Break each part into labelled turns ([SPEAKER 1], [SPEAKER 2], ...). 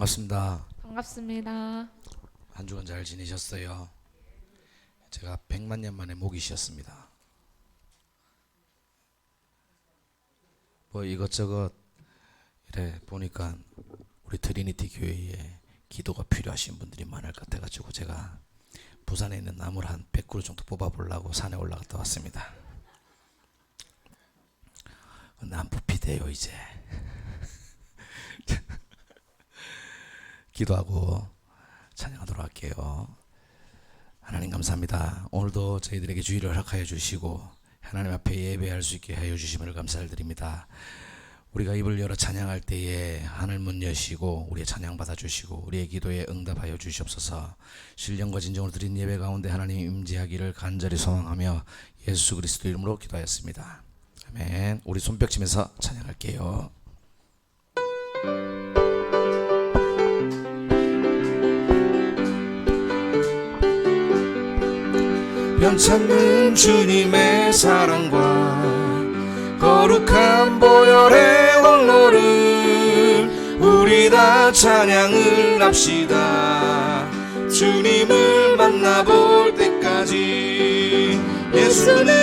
[SPEAKER 1] 반갑습니다.
[SPEAKER 2] 반갑습니다.
[SPEAKER 1] 한 주간 잘 지내셨어요? 제가 100만 년 만에 목이 쉬었습니다. 뭐 이것저것 이래 보니까 우리 트리니티 교회에 기도가 필요하신 분들이 많을 것 같아가지고 제가 부산에 있는 나무를 한 100그루 정도 뽑아보려고 산에 올라갔다 왔습니다. 난 부피돼요 이제. 기도하고 찬양하도록 할게요. 하나님 감사합니다. 오늘도 저희들에게 주의를 허락하여 주시고 하나님 앞에 예배할 수 있게 하여 주심을 감사를 드립니다. 우리가 입을 열어 찬양할 때에 하늘 문 여시고 우리의 찬양 받아주시고 우리의 기도에 응답하여 주시옵소서. 신령과 진정으로 드린 예배 가운데 하나님 임재하기를 간절히 소망하며 예수 그리스도 이름으로 기도하였습니다. 아멘. 우리 손뼉 치면서 찬양할게요. 변찮는 주님의 사랑과 거룩한 보혈의 왕노를 우리 다 찬양을 합시다. 주님을 만나볼 때까지 예수는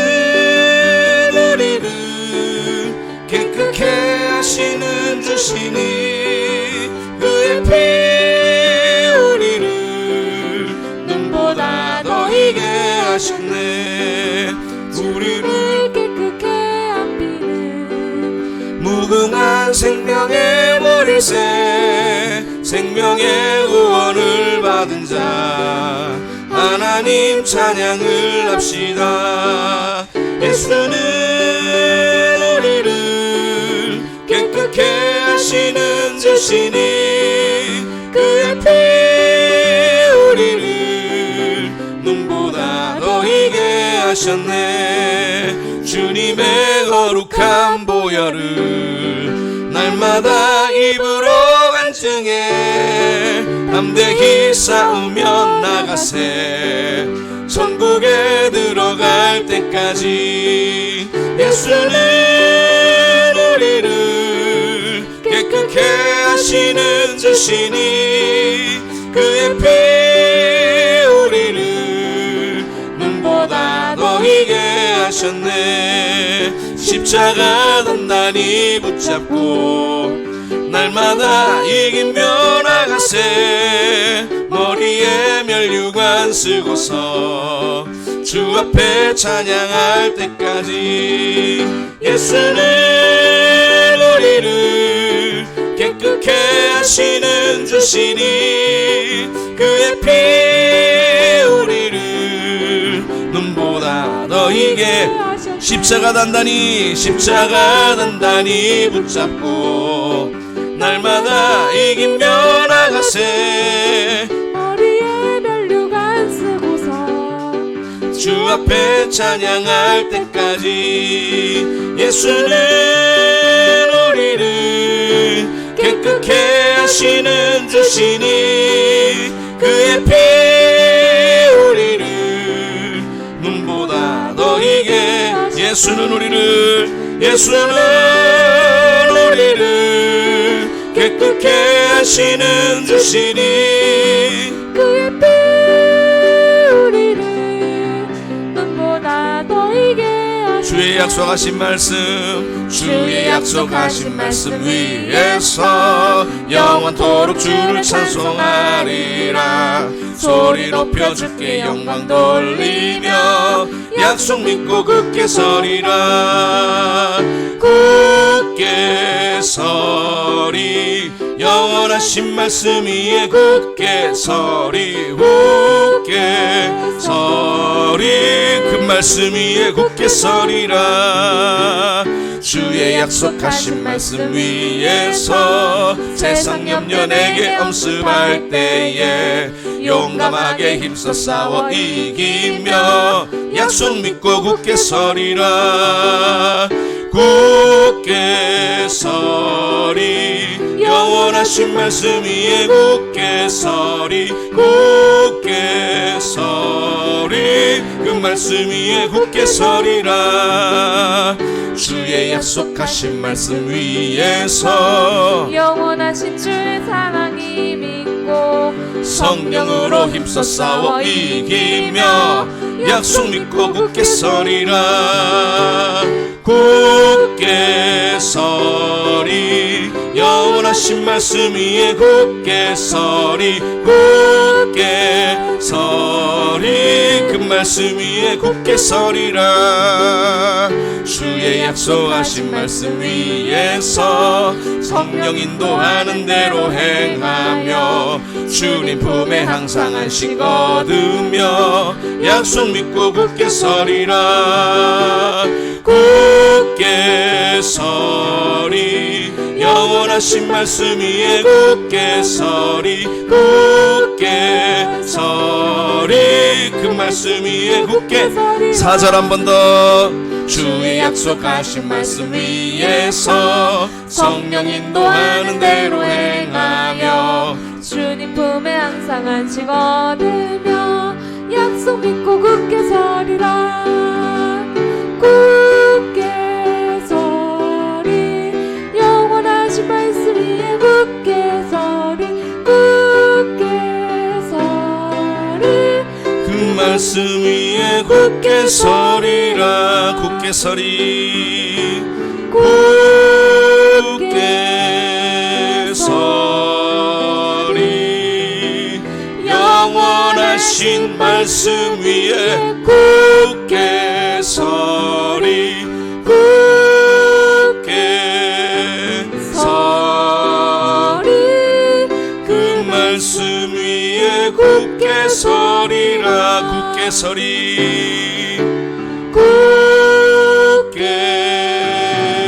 [SPEAKER 1] 우리를 깨끗게 하시는 주시니 그의 피 우리를 눈보다 더 희게 하셨네. 우리를
[SPEAKER 2] 깨끗게 함비는
[SPEAKER 1] 무궁한 생명의 머리새 생명의 구원을 받은 자 하나님 찬양을 합시다. 예수는 우리를 깨끗게 하시는 주시니 그의 피 우리를 눈보다 더 희게 하셨네. 주님의 거룩한 보혈을 날마다 입으로 간증해 담대히 싸우며 나가세. 천국에 들어갈 때까지 예수는 우리를 깨끗게 하시는 주시니 그의 피 우리를 눈보다 더 희게 하셨네. 십자가 단단히 붙잡고 날마다 이기며 나가세. 머리에 면류관 쓰고서 주 앞에 찬양할 때까지 예수는 우리를 깨끗게 하시는 주시니 그의 피 우리를 눈보다 더 희게 십자가 단단히 붙잡고 날마다 이기며 나가세.
[SPEAKER 2] 머리에 면류관 쓰고서
[SPEAKER 1] 주 앞에 찬양할 때까지 예수는 우리를 깨끗게 하시는 주시니 그의 피 우리를 눈보다 더 희게 예수는 우리를 깨끗게 하시는 주시니
[SPEAKER 2] 그의 피 우리를 눈보다 더 희게 하시네.
[SPEAKER 1] 주의 약속하신 말씀 위에서 영원토록 주를 찬송하리라. 소리 높여 주께 영광 돌리며 약속 믿고 굳게 서리라. 굳게 서리 영원하신 말씀 위에 굳게 서리 그 말씀 위에 굳게 서리라. 주의 약속하신 말씀 위에서 세상 염려 내게 엄습할 때에 용감하게 힘써 싸워 이기며 약속 믿고 굳게 서리라. 굳게 서리 영원하신 말씀 위에 굳게 서리 그 말씀 위에 굳게 서리라. 주의 약속하신 말씀 위에서
[SPEAKER 2] 영원하신 주의 사랑이 주님 믿고
[SPEAKER 1] 성령으로 힘써 싸워 이기며 약속 믿고 굳게 서리라. 굳게 서리 영원하신 말씀 위에 굳게 서리. 굳게 서리 그 말씀 위에 굳게 서리라. 주의 약속하신 말씀 위에서 성령 인도하는 대로 행하며 주님 품에 항상 안식 얻으며 약속 믿고 굳게 서리라. 굳게 서리 영원하신 말씀 위에 굳게 서리. 굳게 서리 그 말씀 위에 굳게. 4절 한 번 더. 주의 약속하신 말씀 위에서 성령 인도하는 대로 행하며
[SPEAKER 2] 주님 품에 항상 안식 얻으며 약속 믿고 굳게 서리라. 굳게 서리 영원하신 말씀 위에 굳게 서리. 굳게 서리
[SPEAKER 1] 그 말씀 위에 굳게 서리라. 굳게 서리. 굳게 서리 영원하신 말씀 위에 굳게 서리. 굳게 서리 그 말씀 위에 굳게 서리라. 굳게 서리. 굳게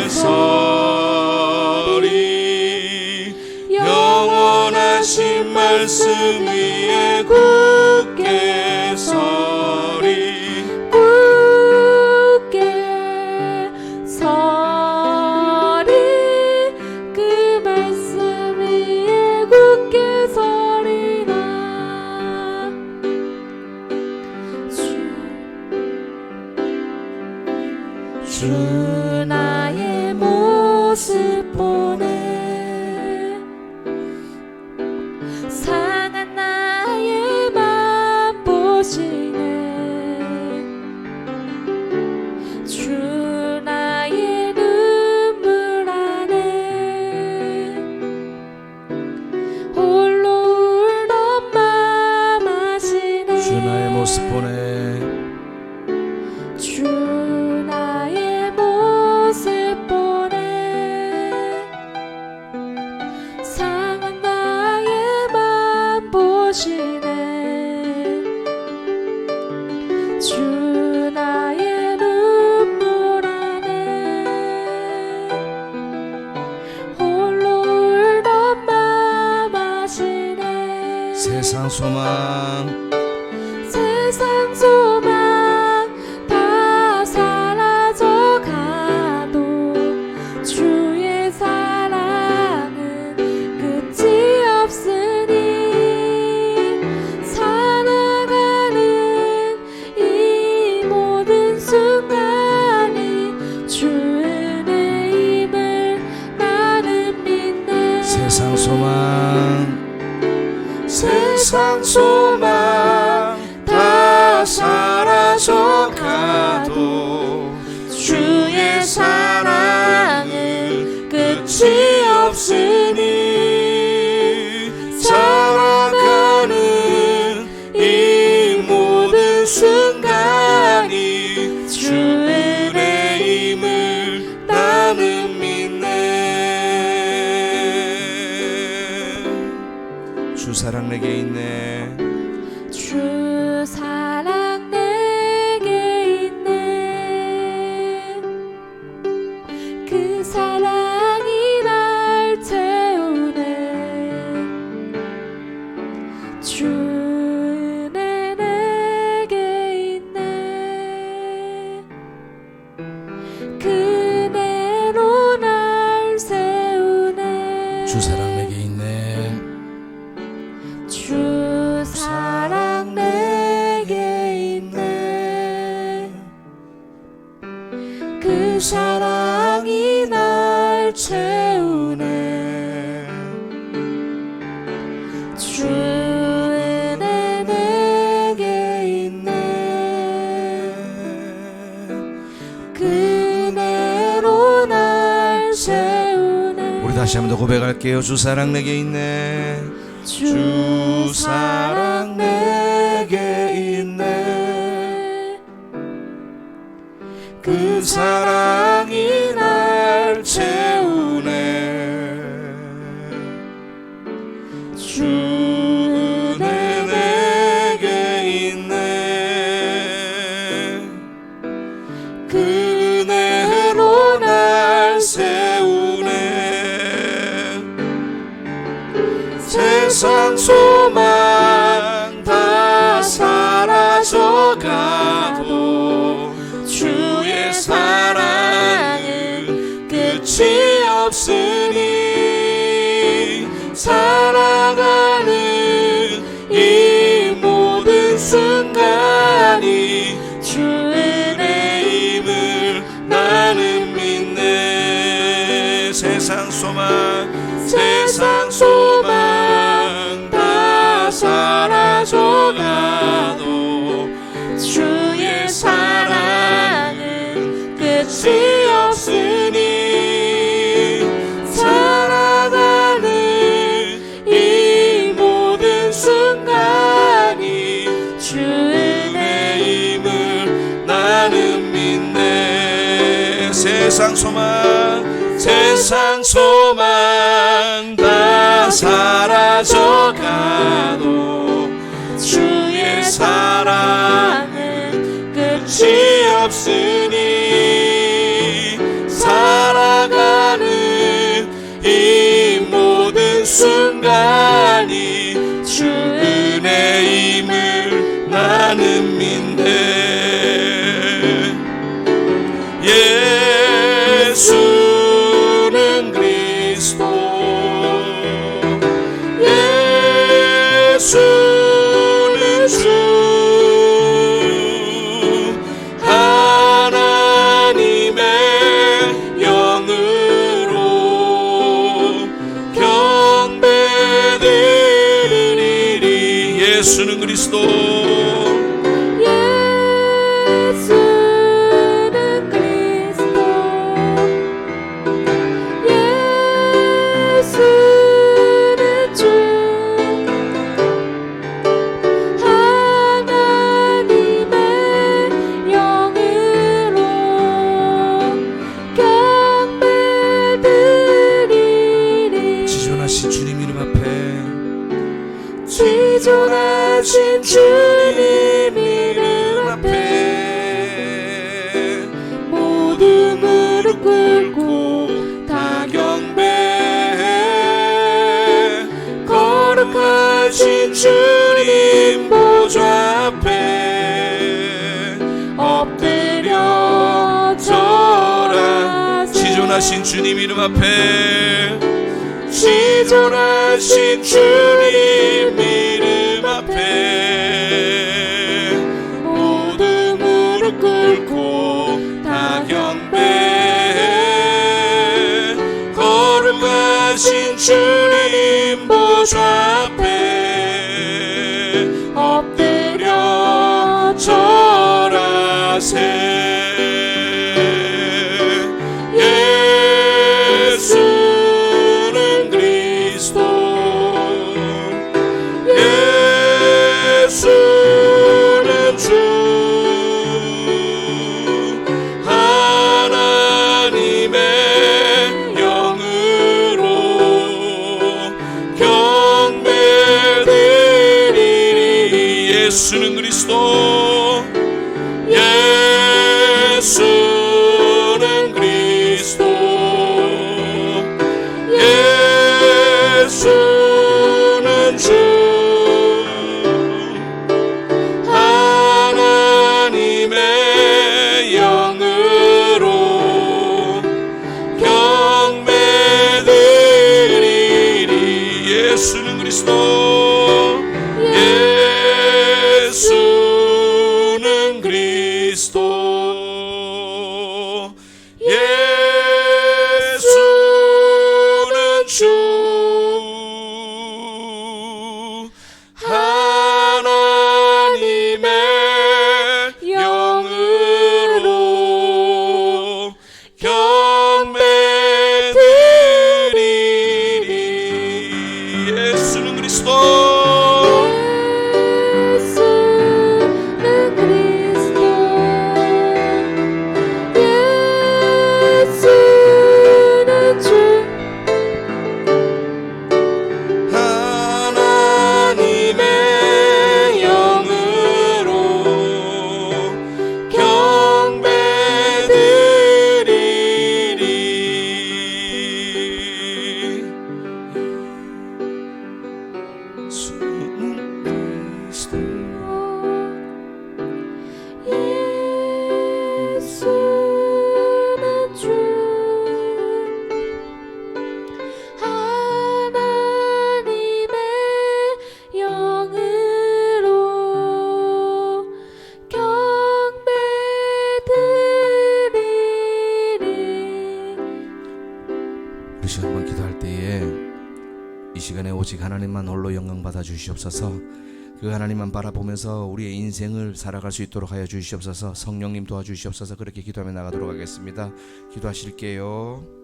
[SPEAKER 1] 서리 영원하신 말씀 위에 굳게 서리.
[SPEAKER 2] 굳게 서리 그 말씀 위에 굳게 서리라. 주 나의 모습 보네 상한 나의 맘 보시네. 주 나의 눈물 안에 홀로 울던 맘 아시네.
[SPEAKER 1] 주 나의 모습 보네.
[SPEAKER 2] 주 나의 모습 보네 상한 나의 맘 보시네. 주 나의 눈물 안에 홀로 울던 맘 아시네.
[SPEAKER 1] 세상 소망
[SPEAKER 2] 세상 소망 다 사라져 가도 주의 사랑은 끝이 없으니 살아가는 이 모든 순간이 주 은혜임을 나는 믿네.
[SPEAKER 1] 세상 소망 세상 소망 다 사라져 가도 주의 사랑은 끝이 없으니 살아가는 이 모든 순간이 주 은혜임을 나는 믿네. 주 사랑 내게 있네.
[SPEAKER 2] 주 사랑 내게 있네. 그 사랑이 날 채우네. 주 은혜 내게 있네. 그 은혜로 날 세우네.
[SPEAKER 1] 주 사랑 내게 있네.
[SPEAKER 2] 주 사랑 내게 있네. 그 사랑이 날 채우네.
[SPEAKER 1] 다시 한 번 더 고백할게요. 주 사랑 내게 있네. 주 사랑 내게 있네. 그 사랑이 날 채우네. 주 은혜 내게 있네. 그 은혜로 날 세우네. 세상 소망 다 사라져가도 주의 사랑은 끝이 없으니 살아가는 이 모든 순간이 주 은혜임을 나는 믿네. 세상 소망 다 사라져가도 주의 사랑은 끝이 없으니 살아가는 이 모든 순간이 주 은혜임을 나는 믿네. 세상 소망 다 사라져가도 주의 사랑은 끝이 없으니 살아가는 이 모든 순간이 주 은혜임을 나는 믿네. 예수는 그리스도, 예수는 주, 하나님의 영으로 경배드리리. 예수는 그리스도, 지존하신 주님 이름 앞에 모두 무릎 꿇고 다 경배해. 거룩하신 주님 보좌 앞에 엎드려 절하. 지존하신 주님 이름 앞에, 지존하신 주님 이름 앞에 모두 무릎 꿇고 다 경배해. 거룩하신 주님 보좌 앞에 엎드려 절하세. 예수는 주, 하나님의 영으로 경배드리리. 예수는 그리스도, 예수는 그리스도, 예수는 주, 예수는 그리스도, 예수는 그리스도, 예수는 주, 하나님의 영으로 경배드리리. 시간에 오직 하나님만 홀로 영광 받아 주시옵소서. 그 하나님만 바라보면서 우리의 인생을 살아갈 수 있도록 하여 주시옵소서. 성령님 도와주시옵소서. 그렇게 기도하며 나가도록 하겠습니다. 기도하실게요.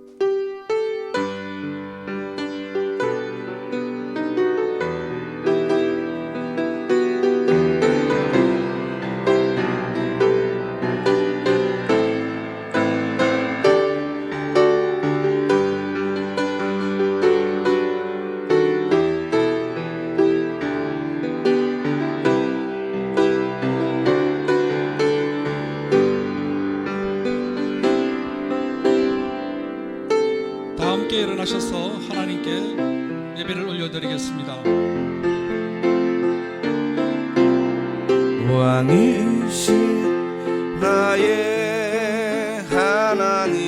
[SPEAKER 3] 다 함께 일어나셔서 하나님께 예배를 올려드리겠습니다.
[SPEAKER 1] 왕이신 나의 하나님,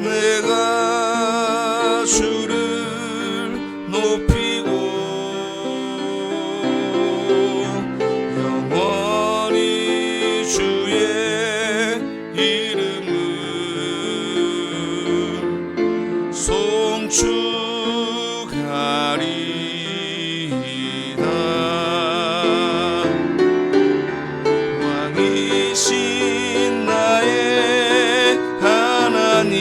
[SPEAKER 1] 내가 주를 높이고 영원히 주의 이름을 송축하리이다. 왕이신 나의 하나님,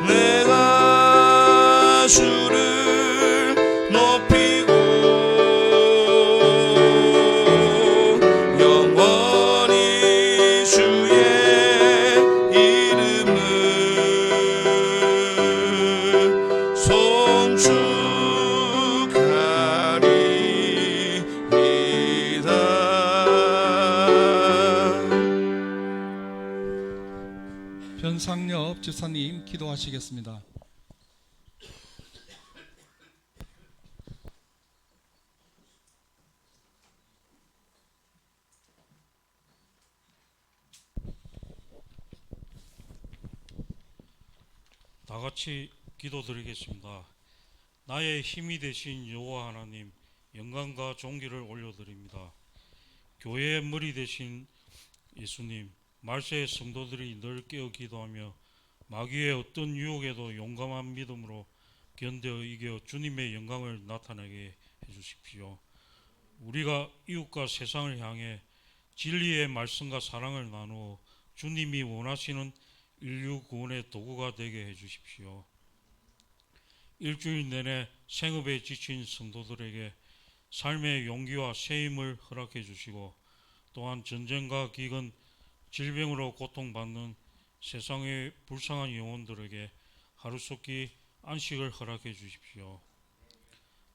[SPEAKER 1] 내가 주를 높이고 영원히 주의 이름을 송축하리이다.
[SPEAKER 3] 변상엽 집사님 기도하시겠습니다.
[SPEAKER 4] 다 같이 기도드리겠습니다. 나의 힘이 되신 여호와 하나님, 영광과 존귀를 올려드립니다. 교회의 머리 되신 예수님, 말세의 성도들이 늘 깨어 기도하며 마귀의 어떤 유혹에도 용감한 믿음으로 견뎌 이겨 주님의 영광을 나타내게 해주십시오. 우리가 이웃과 세상을 향해 진리의 말씀과 사랑을 나누어 주님이 원하시는 인류 구원의 도구가 되게 해주십시오. 일주일 내내 생업에 지친 성도들에게 삶의 용기와 새 힘을 허락해 주시고, 또한 전쟁과 기근, 질병으로 고통받는 세상의 불쌍한 영혼들에게 하루속히 안식을 허락해 주십시오.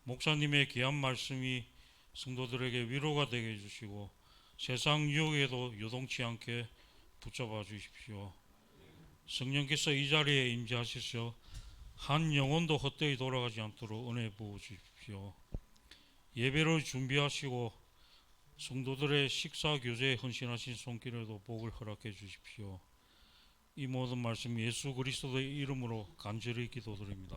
[SPEAKER 4] 목사님의 귀한 말씀이 성도들에게 위로가 되게 해주시고 세상 유혹에도 요동치 않게 붙잡아 주십시오. 성령께서 이 자리에 임재하셔서 한 영혼도 헛되이 돌아가지 않도록 은혜 부어 주십시오. 예배를 준비하시고 성도들의 식사 교제에 헌신하신 손길에도 복을 허락해 주십시오. 이 모든 말씀 예수 그리스도의 이름으로 간절히 기도드립니다.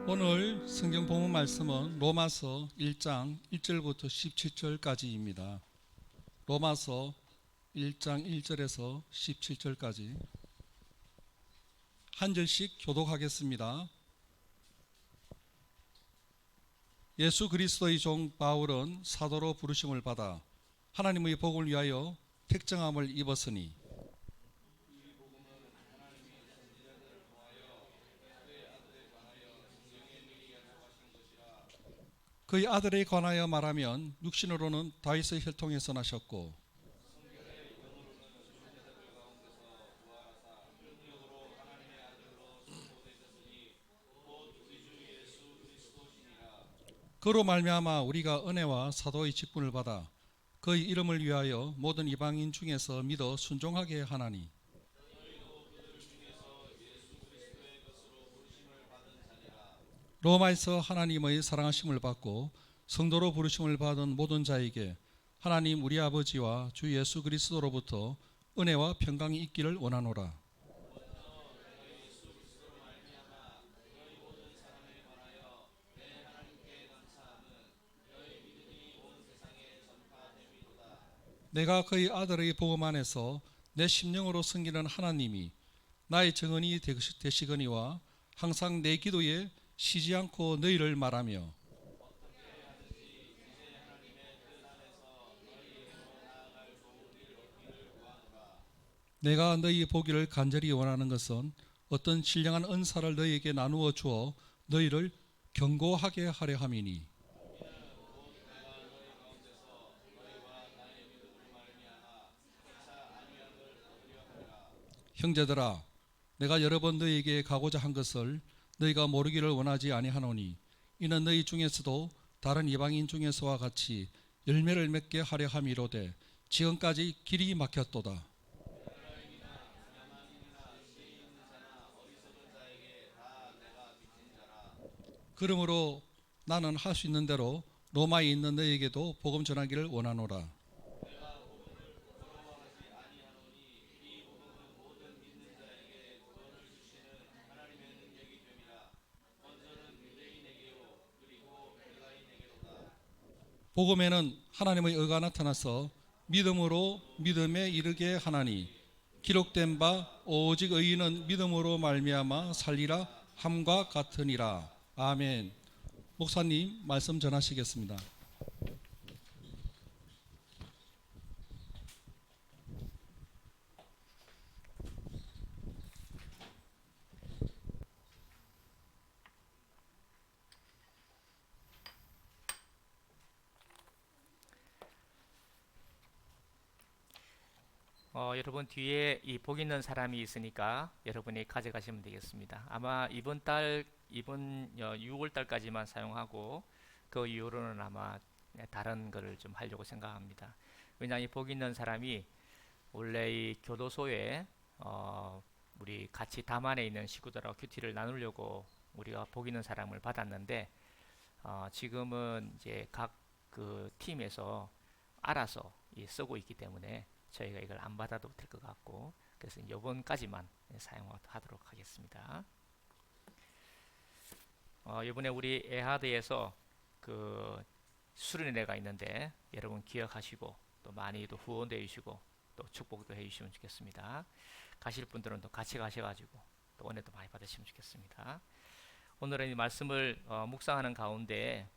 [SPEAKER 3] 오늘 성경 본문 말씀은 로마서 1장 1절부터 17절까지입니다. 로마서 1장 1절에서 17절까지 한 절씩 교독하겠습니다. 예수 그리스도의 종 바울은 사도로 부르심을 받아 하나님의 복을 위하여 택정함을 입었으니 그의 아들에 관하여 말하면 육신으로는 다윗의 혈통에서 나셨고 그로 말미암아 우리가 은혜와 사도의 직분을 받아 그의 이름을 위하여 모든 이방인 중에서 믿어 순종하게 하나니 로마에서 하나님의 사랑하심을 받고 성도로 부르심을 받은 모든 자에게 하나님 우리 아버지와 주 예수 그리스도로부터 은혜와 평강이 있기를 원하노라. 내가 그의 아들의 복음 안에서 내 심령으로 섬기는 하나님이 나의 정언이 되시거니와 항상 내 기도에 쉬지 않고 너희를 말하며 내가 너희 보기를 간절히 원하는 것은 어떤 신령한 은사를 너희에게 나누어 주어 너희를 견고하게 하려 함이니 형제들아 내가 여러 번 너희에게 가고자 한 것을 너희가 모르기를 원하지 아니하노니 이는 너희 중에서도 다른 이방인 중에서와 같이 열매를 맺게 하려 함이로되 지금까지 길이 막혔도다. 그러므로 나는 할 수 있는 대로 로마에 있는 너희에게도 복음 전하기를 원하노라. 복음에는 하나님의 의가 나타나서 믿음으로 믿음에 이르게 하나니 기록된 바 오직 의인은 믿음으로 말미암아 살리라 함과 같으니라. 아멘. 목사님 말씀 전하시겠습니다.
[SPEAKER 5] 여러분 뒤에 이 복 있는 사람이 있으니까 여러분이 가져가시면 되겠습니다. 아마 이번 6월 달까지만 사용하고 그 이후로는 아마 다른 거를 좀 하려고 생각합니다. 왜냐하면 이 복 있는 사람이 원래 이 교도소에 우리 같이 담안에 있는 식구들하고 큐티를 나누려고 우리가 복 있는 사람을 받았는데 지금은 이제 각 그 팀에서 알아서 쓰고 있기 때문에 저희가 이걸 안 받아도 될 것 같고 그래서 이번까지만 사용하도록 하겠습니다. 이번에 우리 에하드에서 그 수련회가 있는데 여러분 기억하시고 또 많이 또 후원도 해주시고 또 축복도 해주시면 좋겠습니다. 가실 분들은 또 같이 가셔가지고 또 은혜도 많이 받으시면 좋겠습니다. 오늘은 이 말씀을 묵상하는 가운데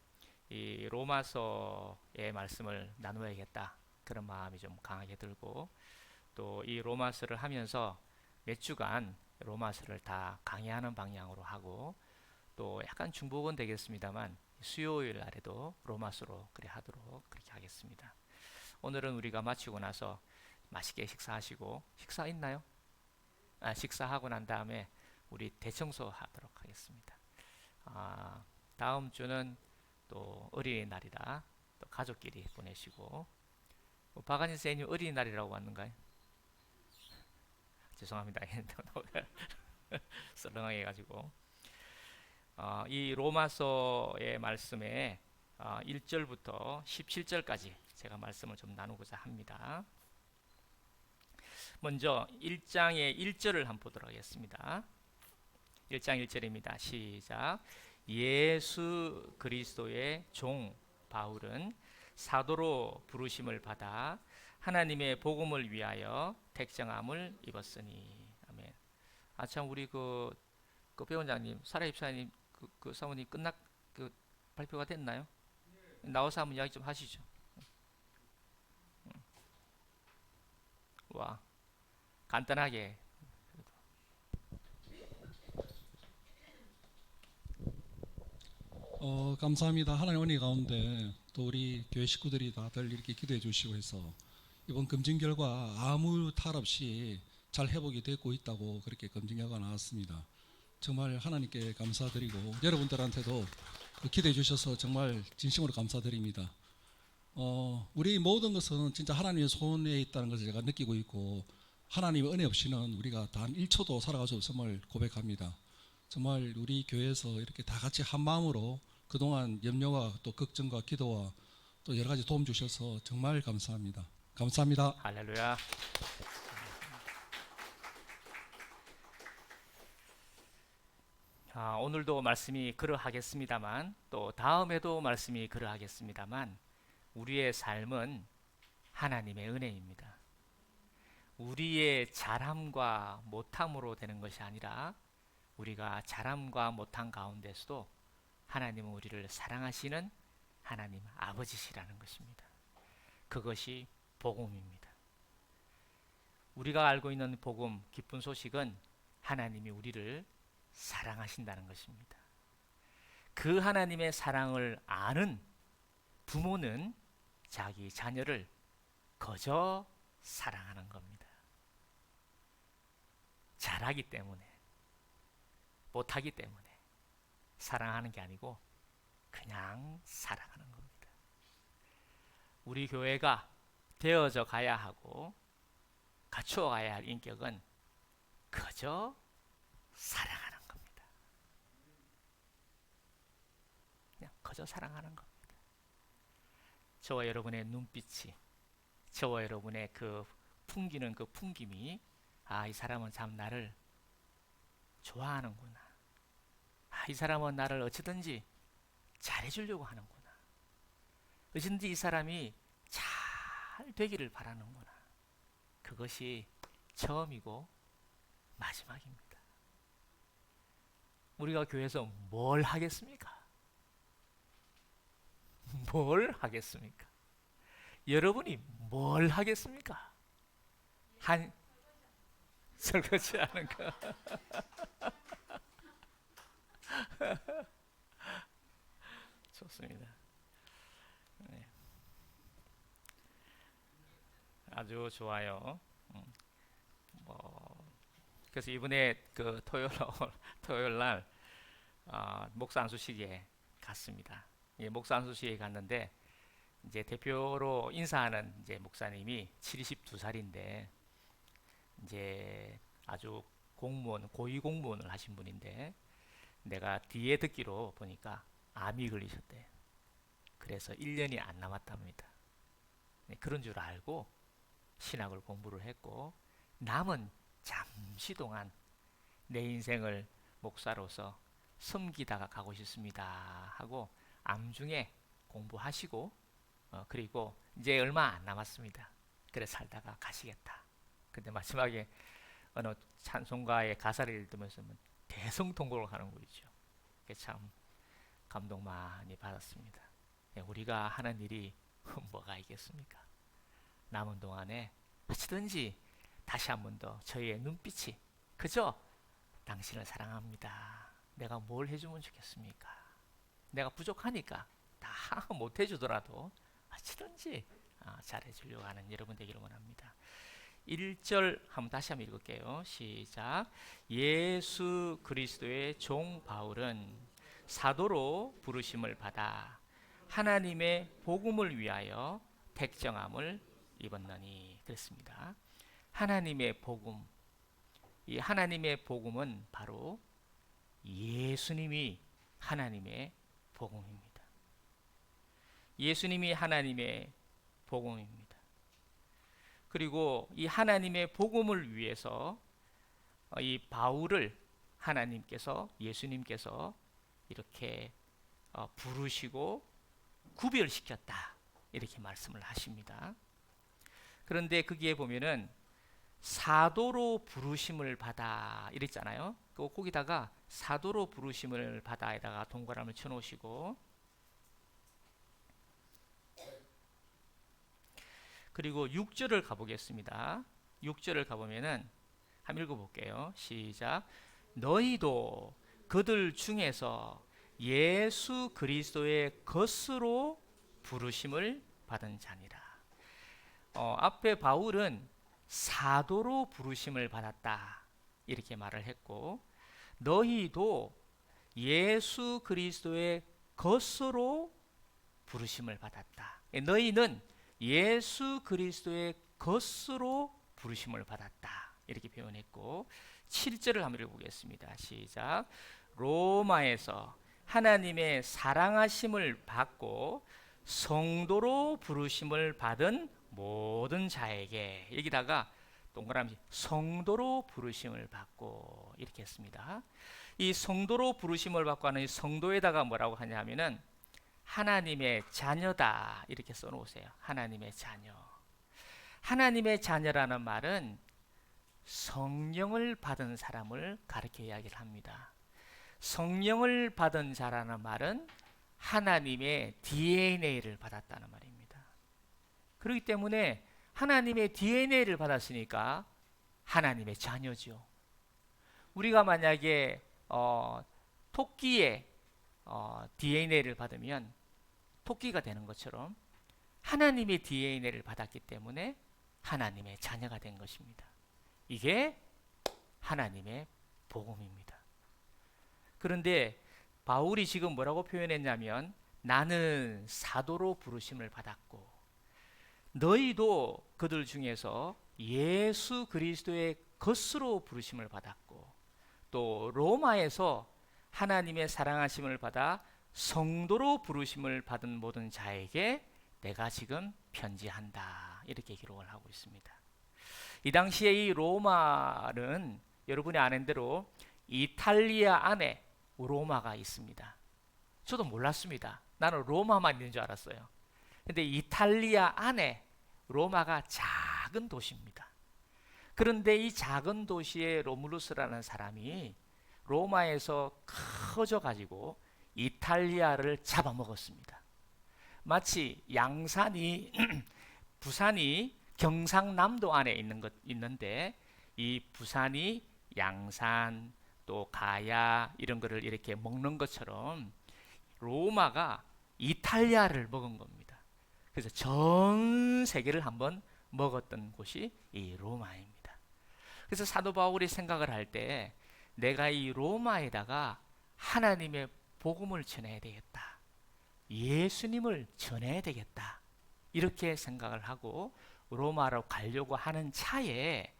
[SPEAKER 5] 이 로마서의 말씀을 나누어야겠다 그런 마음이 좀 강하게 들고 또 이 로마서를 하면서 몇 주간 로마서를 다 강의하는 방향으로 하고 또 약간 중복은 되겠습니다만 수요일 날에도 로마서로 그래 하도록 그렇게 하겠습니다. 오늘은 우리가 마치고 나서 맛있게 식사하시고 식사 있나요? 식사하고 난 다음에 우리 대청소 하도록 하겠습니다. 다음 주는 또 어린이날이라 또 가족끼리 보내시고 박한희 선생님 어린이날이라고 왔는가요? 죄송합니다. 썰렁하게 해가지고 이 로마서의 말씀에 1절부터 17절까지 제가 말씀을 좀 나누고자 합니다. 먼저 1장의 1절을 한번 보도록 하겠습니다. 1장 1절입니다. 시작. 예수 그리스도의 종 바울은 사도로 부르심을 받아 하나님의 복음을 위하여 택정함을 입었으니. 아멘. 참 우리 그 배원장님, 사라 입사님 그 사모님 그 발표가 됐나요? 나와서 한번 이야기 좀 하시죠. 와, 간단하게.
[SPEAKER 3] 감사합니다. 하나님 은혜 가운데 또 우리 교회 식구들이 다들 이렇게 기도해 주시고 해서 이번 검진 결과 아무 탈 없이 잘 회복이 되고 있다고 그렇게 검진 결과가 나왔습니다. 정말 하나님께 감사드리고 여러분들한테도 기도해 주셔서 정말 진심으로 감사드립니다. 우리 모든 것은 진짜 하나님의 손에 있다는 것을 제가 느끼고 있고 하나님의 은혜 없이는 우리가 단 1초도 살아갈 수 없음을 고백합니다. 정말 우리 교회에서 이렇게 다 같이 한 마음으로 그동안 염려와 또 걱정과 기도와 또 여러 가지 도움 주셔서 정말 감사합니다. 감사합니다.
[SPEAKER 5] 할렐루야. 오늘도 말씀이 그러하겠습니다만 또 다음에도 말씀이 그러하겠습니다만 우리의 삶은 하나님의 은혜입니다. 우리의 잘함과 못함으로 되는 것이 아니라 우리가 잘함과 못함 가운데서도 하나님은 우리를 사랑하시는 하나님 아버지시라는 것입니다. 그것이 복음입니다. 우리가 알고 있는 복음, 기쁜 소식은 하나님이 우리를 사랑하신다는 것입니다. 그 하나님의 사랑을 아는 부모는 자기 자녀를 거저 사랑하는 겁니다. 잘하기 때문에, 못하기 때문에 사랑하는 게 아니고 그냥 사랑하는 겁니다. 우리 교회가 되어져 가야 하고 갖추어 가야 할 인격은 그저 사랑하는 겁니다. 그냥 그저 사랑하는 겁니다. 저와 여러분의 눈빛이, 저와 여러분의 그 풍기는 그 풍김이 이 사람은 참 나를 좋아하는구나. 이 사람은 나를 어찌든지 잘해주려고 하는구나. 어찌든지 이 사람이 잘 되기를 바라는구나. 그것이 처음이고 마지막입니다. 우리가 교회에서 뭘 하겠습니까? 뭘 하겠습니까? 여러분이 뭘 하겠습니까? 설거지 하는 거. 좋습니다. 네. 아주 좋아요. 그래서 이번에 그 토요일 날 목사 안수식에 갔습니다. 예, 목사 안수식에 갔는데 이제 대표로 인사하는 이제 목사님이 72살인데 이제 아주 공무원, 고위 공무원을 하신 분인데 내가 뒤에 듣기로 보니까 암이 걸리셨대요. 그래서 1년이 안 남았답니다. 네, 그런 줄 알고 신학을 공부를 했고 남은 잠시 동안 내 인생을 목사로서 섬기다가 가고 싶습니다 하고 암중에 공부하시고 그리고 이제 얼마 안 남았습니다. 그래 살다가 가시겠다. 근데 마지막에 어느 찬송가의 가사를 읽으면서 대성통곡을 하는 거 있죠. 그게 참 감동 많이 받았습니다. 우리가 하는 일이 뭐가 있겠습니까? 남은 동안에 어찌든지 다시 한 번 더 저희의 눈빛이 그저 당신을 사랑합니다. 내가 뭘 해주면 좋겠습니까? 내가 부족하니까 다 못 해주더라도 어찌든지 잘해주려고 하는 여러분 되기를 원합니다. 1절 다시 한번 읽을게요. 시작. 예수 그리스도의 종 바울은 사도로 부르심을 받아 하나님의 복음을 위하여 택정함을 입었느니. 그랬습니다. 하나님의 복음, 이 하나님의 복음은 바로 예수님이 하나님의 복음입니다. 예수님이 하나님의 복음입니다. 그리고 이 하나님의 복음을 위해서 이 바울을 하나님께서, 예수님께서 이렇게 부르시고 구별시켰다 이렇게 말씀을 하십니다. 그런데 거기에 보면은 사도로 부르심을 받아 이랬잖아요. 거기다가 사도로 부르심을 받아에다가 동그라미를 쳐놓으시고 그리고 6절을 가보겠습니다. 6절을 가보면은 한번 읽어볼게요. 시작. 너희도 그들 중에서 예수 그리스도의 것으로 부르심을 받은 자니라. 앞에 바울은 사도로 부르심을 받았다 이렇게 말을 했고 너희도 예수 그리스도의 것으로 부르심을 받았다. 너희는 예수 그리스도의 것으로 부르심을 받았다 이렇게 표현했고 7절을 한번 읽어보겠습니다. 시작. 로마에서 하나님의 사랑하심을 받고 성도로 부르심을 받은 모든 자에게, 여기다가 동그라미 성도로 부르심을 받고 이렇게 했습니다. 이 성도로 부르심을 받고 하는 이 성도에다가 뭐라고 하냐면은 하나님의 자녀다 이렇게 써놓으세요. 하나님의 자녀. 하나님의 자녀라는 말은 성령을 받은 사람을 가르쳐 이야기를 합니다. 성령을 받은 자라는 말은 하나님의 DNA를 받았다는 말입니다. 그렇기 때문에 하나님의 DNA를 받았으니까 하나님의 자녀죠. 우리가 만약에 토끼의 DNA를 받으면 토끼가 되는 것처럼 하나님의 DNA를 받았기 때문에 하나님의 자녀가 된 것입니다. 이게 하나님의 복음입니다. 그런데 바울이 지금 뭐라고 표현했냐면 나는 사도로 부르심을 받았고 너희도 그들 중에서 예수 그리스도의 것으로 부르심을 받았고 또 로마에서 하나님의 사랑하심을 받아 성도로 부르심을 받은 모든 자에게 내가 지금 편지한다 이렇게 기록을 하고 있습니다. 이 당시에 이 로마는 여러분이 아는 대로 이탈리아 안에 로마가 있습니다. 저도 몰랐습니다. 나는 로마만 있는 줄 알았어요. 근데 이탈리아 안에 로마가 작은 도시입니다. 그런데 이 작은 도시의 로물루스라는 사람이 로마에서 커져 가지고 이탈리아를 잡아먹었습니다. 마치 양산이 부산이 경상남도 안에 있는데 이 부산이 양산 또 가야 이런 거를 이렇게 먹는 것처럼 로마가 이탈리아를 먹은 겁니다. 그래서 전 세계를 한번 먹었던 곳이 이 로마입니다. 그래서 사도 바울이 생각을 할 때 내가 이 로마에다가 하나님의 복음을 전해야 되겠다. 예수님을 전해야 되겠다. 이렇게 생각을 하고 로마로 가려고 하는 차에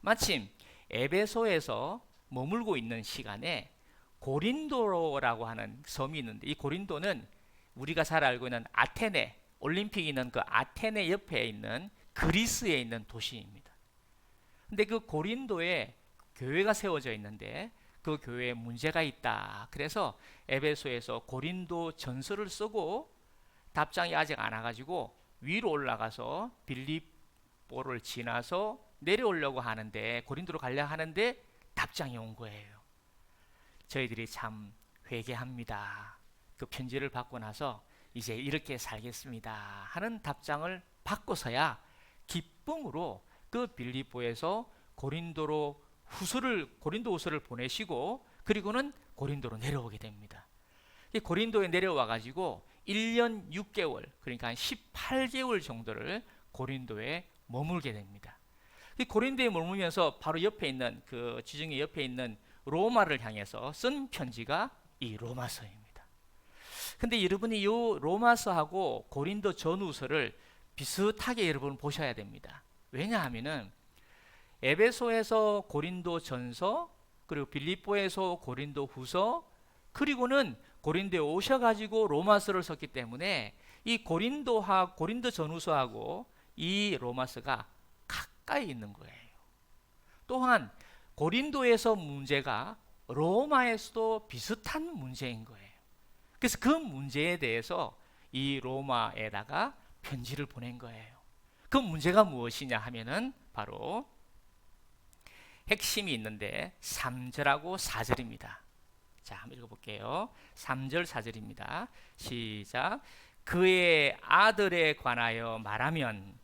[SPEAKER 5] 마침 에베소에서 머물고 있는 시간에 고린도라고 하는 섬이 있는데 이 고린도는 우리가 잘 알고 있는 아테네, 올림픽이 있는 그 아테네 옆에 있는 그리스에 있는 도시입니다. 근데 그 고린도에 교회가 세워져 있는데 그 교회에 문제가 있다. 그래서 에베소에서 고린도 전서를 쓰고 답장이 아직 안 와가지고 위로 올라가서 빌립보를 지나서 내려오려고 하는데 고린도로 가려고 하는데 답장이 온 거예요. 저희들이 참 회개합니다. 그 편지를 받고 나서 이제 이렇게 살겠습니다 하는 답장을 받고서야 기쁨으로 그 빌립보에서 고린도 후서를 보내시고 그리고는 고린도로 내려오게 됩니다. 이 고린도에 내려와 가지고 1년 6개월 그러니까 한 18개월 정도를 고린도에 머물게 됩니다. 이 고린도에 머물면서 바로 옆에 있는 그 지중해 옆에 있는 로마를 향해서 쓴 편지가 이 로마서입니다. 근데 여러분이 이 로마서하고 고린도 전후서를 비슷하게 여러분 보셔야 됩니다. 왜냐하면은 에베소에서 고린도 전서 그리고 빌립보에서 고린도 후서 그리고는 고린도에 오셔가지고 로마서를 썼기 때문에 이 고린도 전후서하고 이 로마서가 가까이 있는 거예요. 또한 고린도에서 문제가 로마에서도 비슷한 문제인 거예요. 그래서 그 문제에 대해서 이 로마에다가 편지를 보낸 거예요. 그 문제가 무엇이냐 하면은 바로 핵심이 있는데 3절하고 4절입니다. 자, 한번 읽어볼게요. 3절 4절입니다. 시작. 그의 아들에 관하여 말하면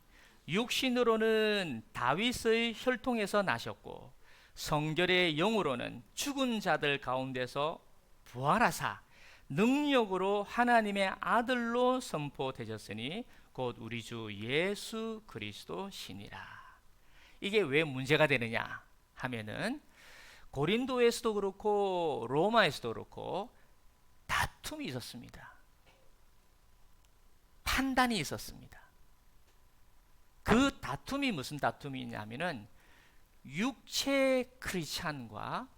[SPEAKER 5] 육신으로는 다윗의 혈통에서 나셨고 성결의 영으로는 죽은 자들 가운데서 부활하사 능력으로 하나님의 아들로 선포되셨으니 곧 우리 주 예수 그리스도시니라. 이게 왜 문제가 되느냐 하면은 고린도에서도 그렇고 로마에서도 그렇고 다툼이 있었습니다. 판단이 있었습니다. 그 다툼이 무슨 다툼이냐면은 육체 크리스찬과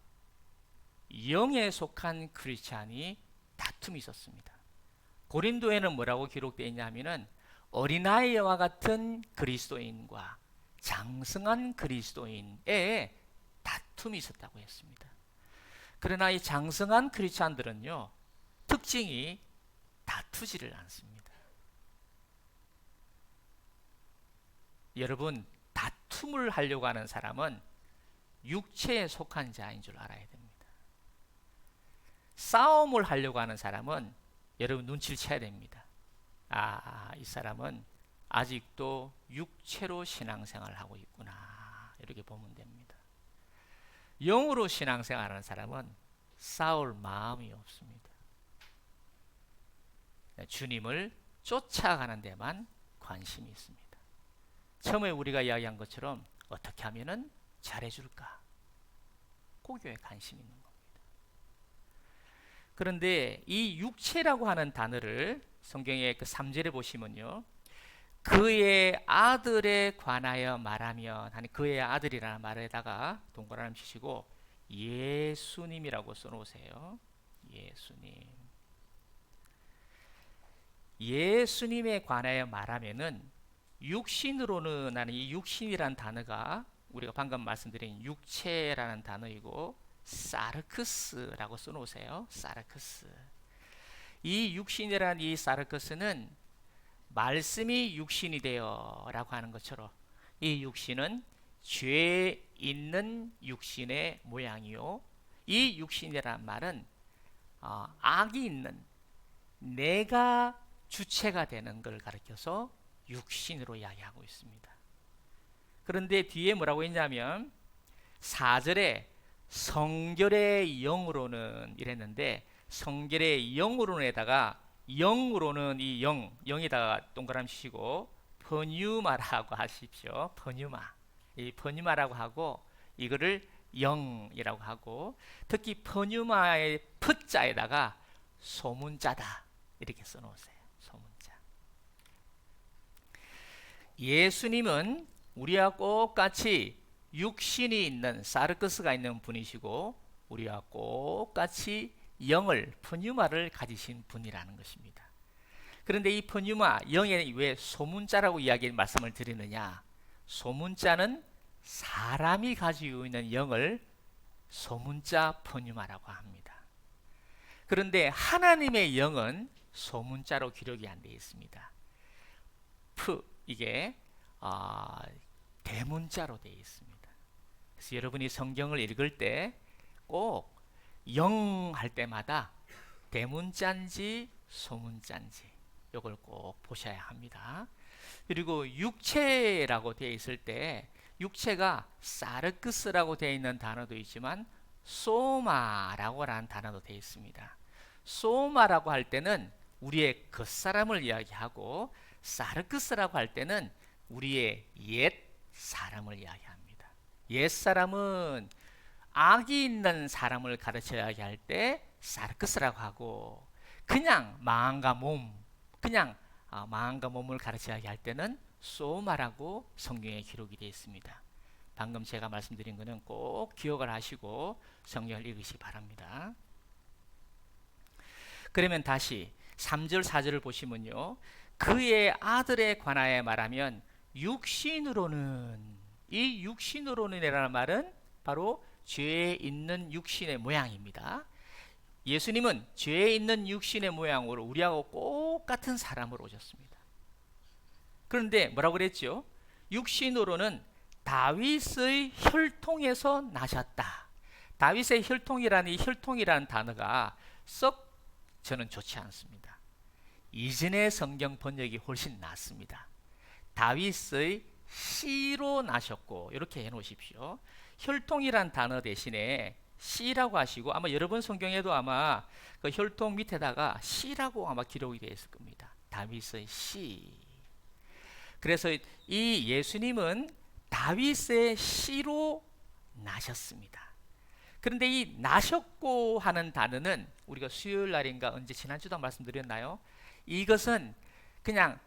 [SPEAKER 5] 영에 속한 크리스찬이 다툼이 있었습니다. 고린도에는 뭐라고 기록되어 있냐면은 어린아이와 같은 그리스도인과 장성한 그리스도인의 다툼이 있었다고 했습니다. 그러나 이 장성한 크리스찬들은요, 특징이 다투지를 않습니다. 여러분, 다툼을 하려고 하는 사람은 육체에 속한 자인 줄 알아야 됩니다. 싸움을 하려고 하는 사람은 여러분 눈치를 채야 됩니다. 이 사람은 아직도 육체로 신앙생활을 하고 있구나, 이렇게 보면 됩니다. 영으로 신앙생활하는 사람은 싸울 마음이 없습니다. 주님을 쫓아가는 데만 관심이 있습니다. 처음에 우리가 이야기한 것처럼 어떻게 하면은 잘해줄까, 그거에 관심이 있는 겁니다. 그런데 이 육체라고 하는 단어를 성경의 그 3절에 보시면요, 그의 아들에 관하여 말하면 하는 그의 아들이라는 말에다가 동그라미 치시고 예수님이라고 써놓으세요. 예수님. 예수님에 관하여 말하면은 육신으로는 하는 이 육신이라는 단어가 우리가 방금 말씀드린 육체라는 단어이고 사르크스라고 써놓으세요. 사르크스. 이 육신이라는 이 사르크스는 말씀이 육신이 되어 라고 하는 것처럼 이 육신은 죄 있는 육신의 모양이요, 이 육신이란 말은 악이 있는 내가 주체가 되는 걸 가리켜서 육신으로 이야기하고 있습니다. 그런데 뒤에 뭐라고 했냐면 4절에 성결의 영으로는 이랬는데, 성결의 영으로는에다가 영으로는 이 영에다가 동그라미 치시고 퍼뉴마라고 하십시오. 퍼뉴마. 이 퍼뉴마라고 하고 이거를 영이라고 하고, 특히 퍼뉴마의 퍼자에다가 소문자다 이렇게 써놓으세요. 소문자. 예수님은 우리와 똑같이 육신이 있는 사르크스가 있는 분이시고 우리와 똑같이 영을 퍼뉴마를 가지신 분이라는 것입니다. 그런데 이 퍼뉴마 영에 왜 소문자라고 말씀을 드리느냐? 소문자는 사람이 가지고 있는 영을 소문자 퍼뉴마라고 합니다. 그런데 하나님의 영은 소문자로 기록이 안 되어 있습니다. 이게 대문자로 되어 있습니다. 그래서 여러분이 성경을 읽을 때 꼭 영 할 때마다 대문자인지 소문자인지 이걸 꼭 보셔야 합니다. 그리고 육체라고 되어 있을 때 육체가 사르크스라고 되어 있는 단어도 있지만 소마라고 하는 단어도 되어 있습니다. 소마라고 할 때는 우리의 겉사람을 이야기하고 사르크스라고 할 때는 우리의 옛 사람을 이야기합니다. 옛 사람은 악이 있는 사람을 가르쳐 이야기할 때 사르크스라고 하고, 그냥 마음과 몸을 가르쳐 이야기할 때는 소마라고 성경에 기록이 되어 있습니다. 방금 제가 말씀드린 것은 꼭 기억을 하시고 성경을 읽으시기 바랍니다. 그러면 다시 3절 4절을 보시면요, 그의 아들에 관하여 말하면 육신으로는, 이 육신으로는이라는 말은 바로 죄에 있는 육신의 모양입니다. 예수님은 죄에 있는 육신의 모양으로 우리하고 똑같은 사람으로 오셨습니다. 그런데 뭐라고 그랬죠? 육신으로는 다윗의 혈통에서 나셨다. 다윗의 혈통이라는 이 혈통이라는 단어가 썩 저는 좋지 않습니다. 이전의 성경 번역이 훨씬 낫습니다. 다윗의 씨로 나셨고 이렇게 해놓으십시오. 혈통이란 단어 대신에 씨라고 하시고, 아마 여러분 성경에도 아마 그 혈통 밑에다가 씨라고 아마 기록이 되어 있을 겁니다. 다윗의 씨. 그래서 이 예수님은 다윗의 씨로 나셨습니다. 그런데 이 나셨고 하는 단어는 우리가 수요일 날인가 언제 지난주도 말씀드렸나요? 이것은 그냥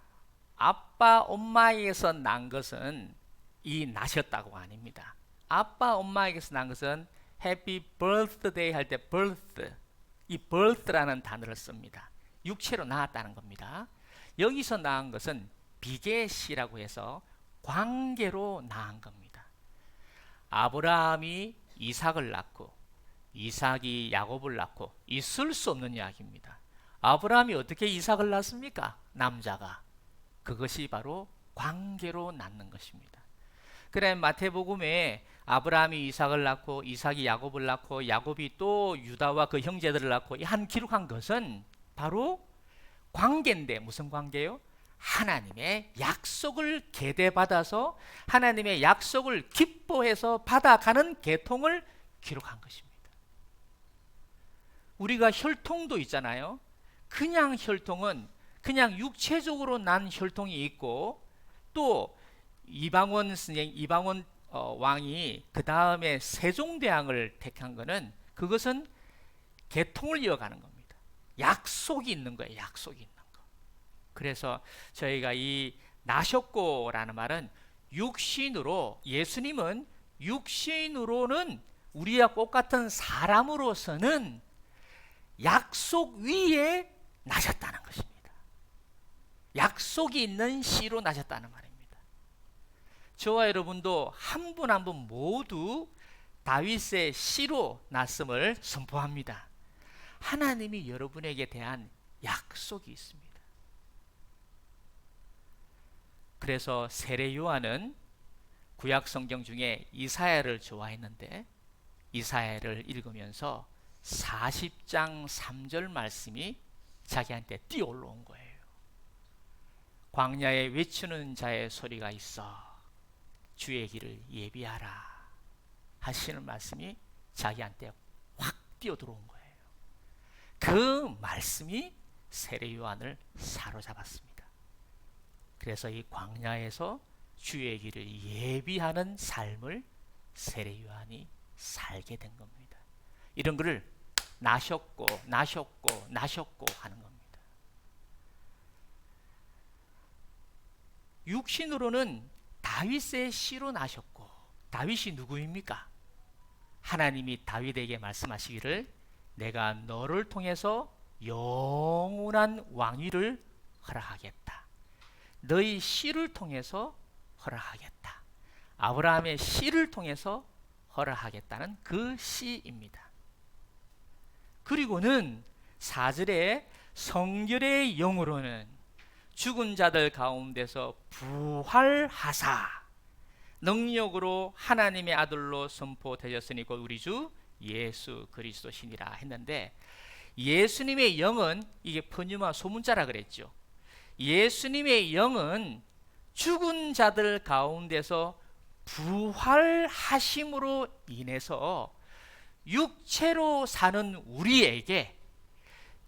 [SPEAKER 5] 아빠 엄마에게서 난 것은 이 나셨다고 아닙니다. 아빠 엄마에게서 난 것은 해피 버스데이 할 때 birth, 이 birth라는 단어를 씁니다. 육체로 낳았다는 겁니다. 여기서 낳은 것은 비계시라고 해서 관계로 낳은 겁니다. 아브라함이 이삭을 낳고 이삭이 야곱을 낳고 있을 수 없는 이야기입니다. 아브라함이 어떻게 이삭을 낳습니까? 남자가. 그것이 바로 관계로 낳는 것입니다. 그래 마태복음에 아브라함이 이삭을 낳고 이삭이 야곱을 낳고 야곱이 또 유다와 그 형제들을 낳고 한 기록한 것은 바로 관계인데 무슨 관계요? 하나님의 약속을 계대받아서 하나님의 약속을 기뻐해서 받아가는 계통을 기록한 것입니다. 우리가 혈통도 있잖아요. 그냥 혈통은 그냥 육체적으로 난 혈통이 있고 또 이방원 왕이 그 다음에 세종대왕을 택한 것은 그것은 계통을 이어가는 겁니다. 약속이 있는 거예요. 약속이 있는 거. 그래서 저희가 이 나셨고라는 말은 육신으로 예수님은 육신으로는 우리와 똑같은 사람으로서는 약속 위에 나셨다는 것입니다. 약속이 있는 씨로 나셨다는 말입니다. 저와 여러분도 한 분 한 분 모두 다윗의 씨로 났음을 선포합니다. 하나님이 여러분에게 대한 약속이 있습니다. 그래서 세례 요한은 구약 성경 중에 이사야를 좋아했는데 이사야를 읽으면서 40장 3절 말씀이 자기한테 뛰어 올라온 거예요. 광야에 외치는 자의 소리가 있어 주의 길을 예비하라 하시는 말씀이 자기한테 확 뛰어 들어온 거예요. 그 말씀이 세례 요한을 사로잡았습니다. 그래서 이 광야에서 주의 길을 예비하는 삶을 세례 요한이 살게 된 겁니다. 이런 것을 나셨고 하는 겁니다. 육신으로는 다윗의 씨로 나셨고 다윗이 누구입니까? 하나님이 다윗에게 말씀하시기를 내가 너를 통해서 영원한 왕위를 허락하겠다. 너희 씨를 통해서 허락하겠다. 아브라함의 씨를 통해서 허락하겠다는 그 씨입니다. 그리고는 4절에 성결의 영으로는 죽은 자들 가운데서 부활하사 능력으로 하나님의 아들로 선포되셨으니 곧 우리 주 예수 그리스도시니라 했는데 예수님의 영은 이게 퍼뉴마 소문자라 그랬죠. 예수님의 영은 죽은 자들 가운데서 부활하심으로 인해서 육체로 사는 우리에게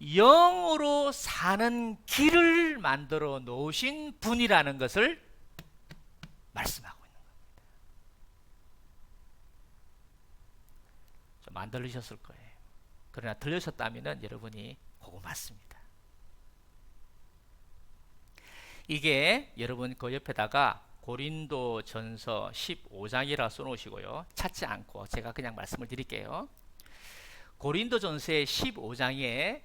[SPEAKER 5] 영으로 사는 길을 만들어 놓으신 분이라는 것을 말씀하고 있는 겁니다. 좀 안 들리셨을 거예요. 그러나 들으셨다면 여러분이 그거 맞습니다. 이게 여러분 그 옆에다가 고린도 전서 15장이라 써놓으시고요. 찾지 않고 제가 그냥 말씀을 드릴게요. 고린도 전서의 15장에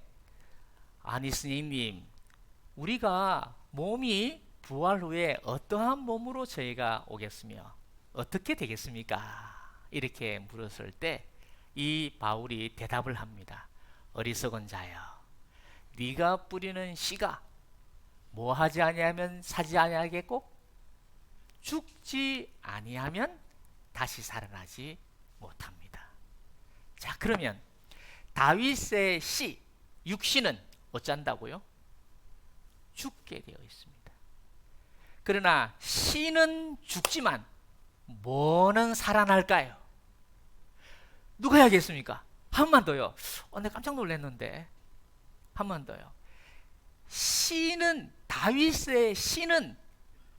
[SPEAKER 5] 아니 스님님 우리가 몸이 부활 후에 어떠한 몸으로 저희가 오겠으며 어떻게 되겠습니까? 이렇게 물었을 때 이 바울이 대답을 합니다. 어리석은 자여 네가 뿌리는 씨가 뭐 하지 아니하면 사지 아니하겠고 죽지 아니하면 다시 살아나지 못합니다. 자 그러면 다윗의 씨 육신은 어쩐다고요? 죽게 되어 있습니다. 그러나 씨는 죽지만 뭐는 살아날까요? 누가 해야겠습니까? 한 번 더요. 내가 깜짝 놀랐는데 한 번 더요. 씨는 다윗의 씨는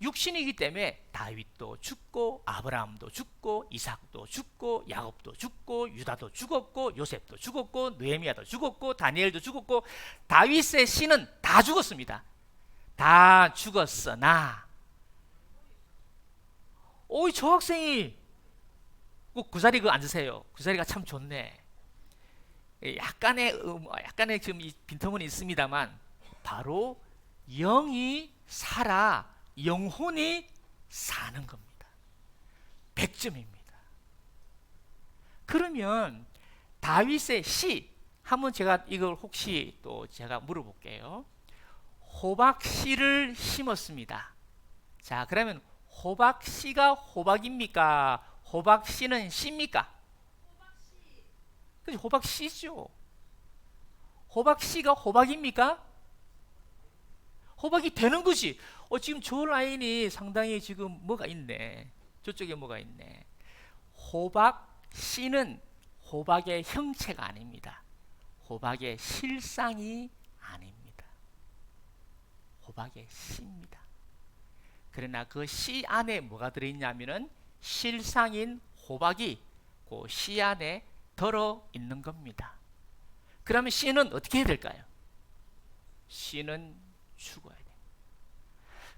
[SPEAKER 5] 육신이기 때문에 다윗도 죽고 아브라함도 죽고 이삭도 죽고 야곱도 죽고 유다도 죽었고 요셉도 죽었고 느헤미야도 죽었고 다니엘도 죽었고 다윗의 씨는 다 죽었습니다. 다 죽었으나 오이 저 학생이 꼭 그 자리 앉으세요. 그 자리가 참 좋네. 약간의 지금 이 빈틈은 있습니다만 바로 영이 살아 영혼이 사는 겁니다. 100점입니다. 그러면 다윗의 씨 한번 제가 이걸 혹시 또 제가 물어볼게요. 호박씨를 심었습니다. 자, 그러면 호박씨가 호박입니까? 호박씨는 씨입니까? 그죠? 호박씨죠. 호박씨가 호박입니까? 호박이 되는 거지. 지금 저 라인이 상당히 지금 뭐가 있네. 저쪽에 뭐가 있네. 호박씨는 호박의 형체가 아닙니다. 호박의 실상이 아닙니다. 호박의 씨입니다. 그러나 그 씨 안에 뭐가 들어있냐면은 실상인 호박이 그 씨 안에 들어있는 겁니다. 그러면 씨는 어떻게 해야 될까요? 씨는 죽어야 돼요.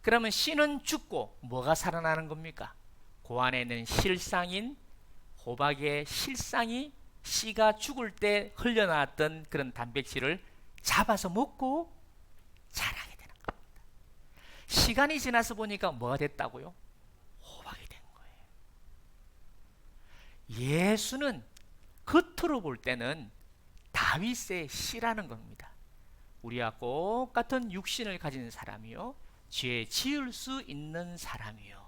[SPEAKER 5] 그러면 씨는 죽고 뭐가 살아나는 겁니까? 그 안에 있는 실상인 호박의 실상이 씨가 죽을 때 흘려나왔던 그런 단백질을 잡아서 먹고 자라게 되는 겁니다. 시간이 지나서 보니까 뭐가 됐다고요? 호박이 된 거예요. 예수는 겉으로 볼 때는 다윗의 씨라는 겁니다. 우리와 똑같은 육신을 가진 사람이요, 죄 지을 수 있는 사람이요,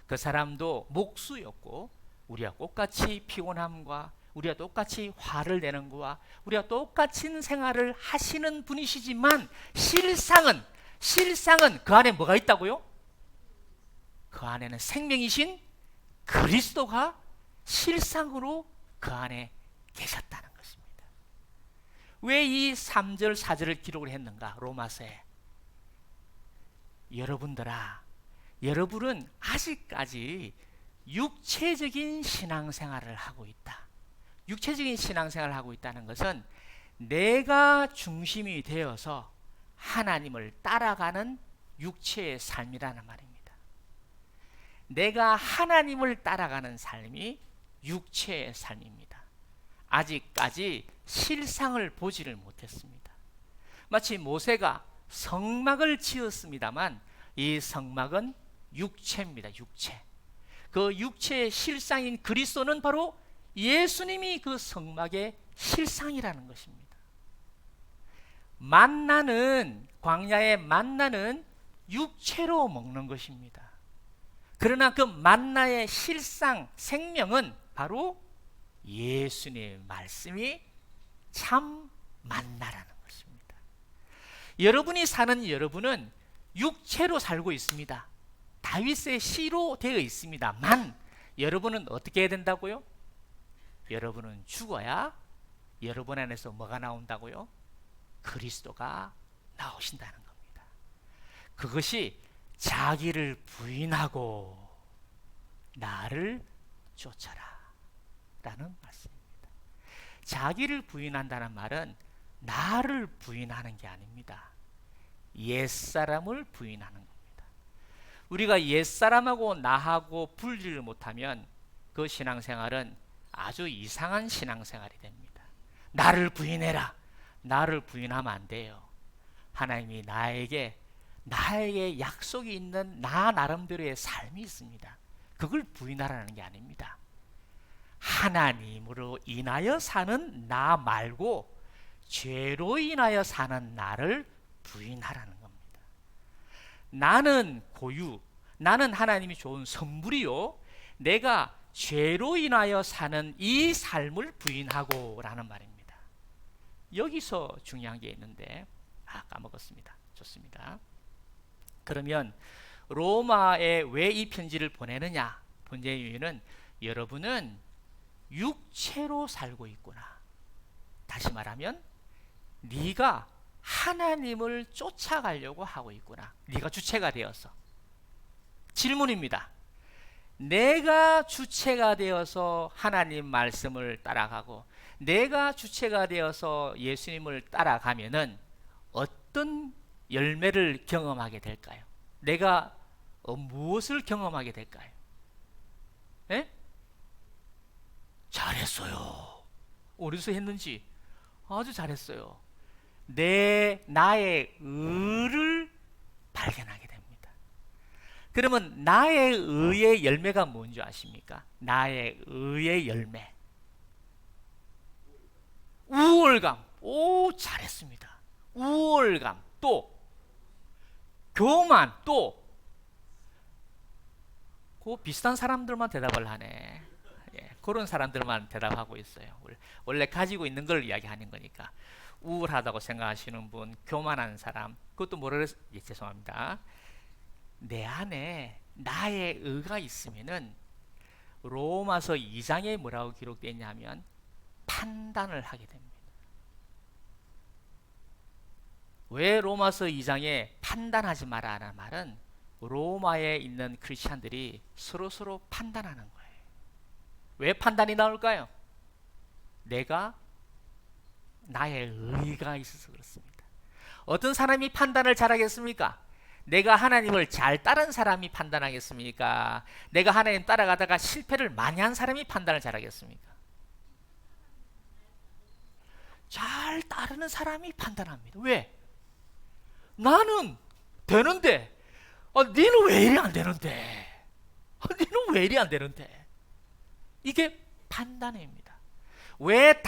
[SPEAKER 5] 그 사람도 목수였고 우리와 똑같이 피곤함과 우리와 똑같이 화를 내는 거와 우리와 똑같은 생활을 하시는 분이시지만 실상은 그 안에 뭐가 있다고요? 그 안에는 생명이신 그리스도가 실상으로 그 안에 계셨다는 것입니다. 왜 이 3절 4절을 기록을 했는가? 로마서에 여러분은 아직까지 육체적인 신앙생활을 하고 있다. 육체적인 신앙생활을 하고 있다는 것은 내가 중심이 되어서 하나님을 따라가는 육체의 삶이라는 말입니다. 내가 하나님을 따라가는 삶이 육체의 삶입니다. 아직까지 실상을 보지를 못했습니다. 마치 모세가 성막을 지었습니다만 이 성막은 육체입니다. 육체. 그 육체의 실상인 그리스도는 바로 예수님이 그 성막의 실상이라는 것입니다. 광야의 만나는 육체로 먹는 것입니다. 그러나 그 만나의 실상, 생명은 바로 예수님의 말씀이 참 만나라는 것입니다. 여러분이 사는 여러분은 육체로 살고 있습니다. 다윗의 씨로 되어 있습니다만 여러분은 어떻게 해야 된다고요? 여러분은 죽어야 여러분 안에서 뭐가 나온다고요? 그리스도가 나오신다는 겁니다. 그것이 자기를 부인하고 나를 쫓아라 라는 말씀입니다. 자기를 부인한다는 말은 나를 부인하는 게 아닙니다. 옛사람을 부인하는 겁니다. 우리가 옛사람하고 나하고 분리를 못하면 그 신앙생활은 아주 이상한 신앙생활이 됩니다. 나를 부인해라. 나를 부인하면 안 돼요. 하나님이 나에게 약속이 있는 나 나름대로의 삶이 있습니다. 그걸 부인하라는 게 아닙니다. 하나님으로 인하여 사는 나 말고 죄로 인하여 사는 나를 부인하라는 겁니다. 나는 고유, 나는 하나님이 좋은 선물이요, 내가 죄로 인하여 사는 이 삶을 부인하고 라는 말입니다. 여기서 중요한 게 있는데 까먹었습니다. 좋습니다. 그러면 로마에 왜 이 편지를 보내느냐? 본질의 이유는 여러분은 육체로 살고 있구나. 다시 말하면 네가 하나님을 쫓아가려고 하고 있구나. 네가 주체가 되어서. 질문입니다. 내가 주체가 되어서 하나님 말씀을 따라가고 내가 주체가 되어서 예수님을 따라가면은 어떤 열매를 경험하게 될까요? 내가 무엇을 경험하게 될까요? 예? 잘했어요. 어디서 했는지 아주 잘했어요. 나의 그러면 나의 의의 열매가 뭔지 아십니까? 나의 의의 열매. 우월감. 오, 잘했습니다. 우월감. 또 교만. 또 그 비슷한 사람들만 대답을 하네. 예, 그런 사람들만 대답하고 있어요. 원래 가지고 있는 걸 이야기하는 거니까. 우월하다고 생각하시는 분, 교만한 사람, 그것도 뭐라 그랬? 예, 죄송합니다. 내 안에 나의 의가 있으면은 로마서 2장에 뭐라고 기록되어 있냐면 판단을 하게 됩니다. 왜 로마서 2장에 판단하지 마라라는 말은 로마에 있는 크리스찬들이 서로 판단하는 거예요. 왜 판단이 나올까요? 나의 의가 있어서 그렇습니다. 어떤 사람이 판단을 잘하겠습니까? 내가 하나님을 잘 따른 사람이 판단하겠습니까? 내가 하나님 따라가다가 실패를 많이 한 사람이 판단을 잘하겠습니까? 잘 따르는 사람이 판단합니다. 왜? 나는 되는데 니는 왜 이리 안 되는데? 니는 왜 이리 안 되는데? 이게 판단입니다. 왜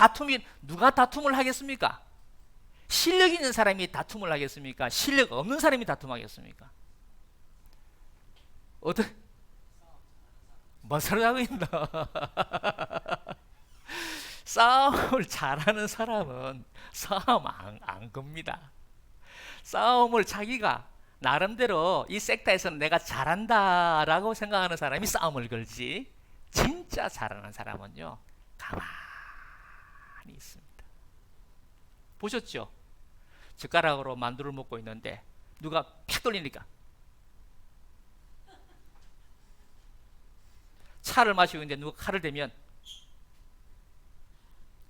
[SPEAKER 5] 누가 다툼을 하겠습니까? 실력 있는 사람이 다툼을 하겠습니까? 실력 없는 사람이 다툼하겠습니까? 뭔 소리 하고 있나? 싸움을 잘하는 사람은 싸움 안 겁니다. 싸움을 자기가 나름대로 이 섹터에서는 내가 잘한다라고 생각하는 사람이 싸움을 걸지, 진짜 잘하는 사람은요 가만히 있습니다. 보셨죠? 젓가락으로 만두를 먹고 있는데 누가 팍 돌리니까, 차를 마시고 있는데 누가 칼을 대면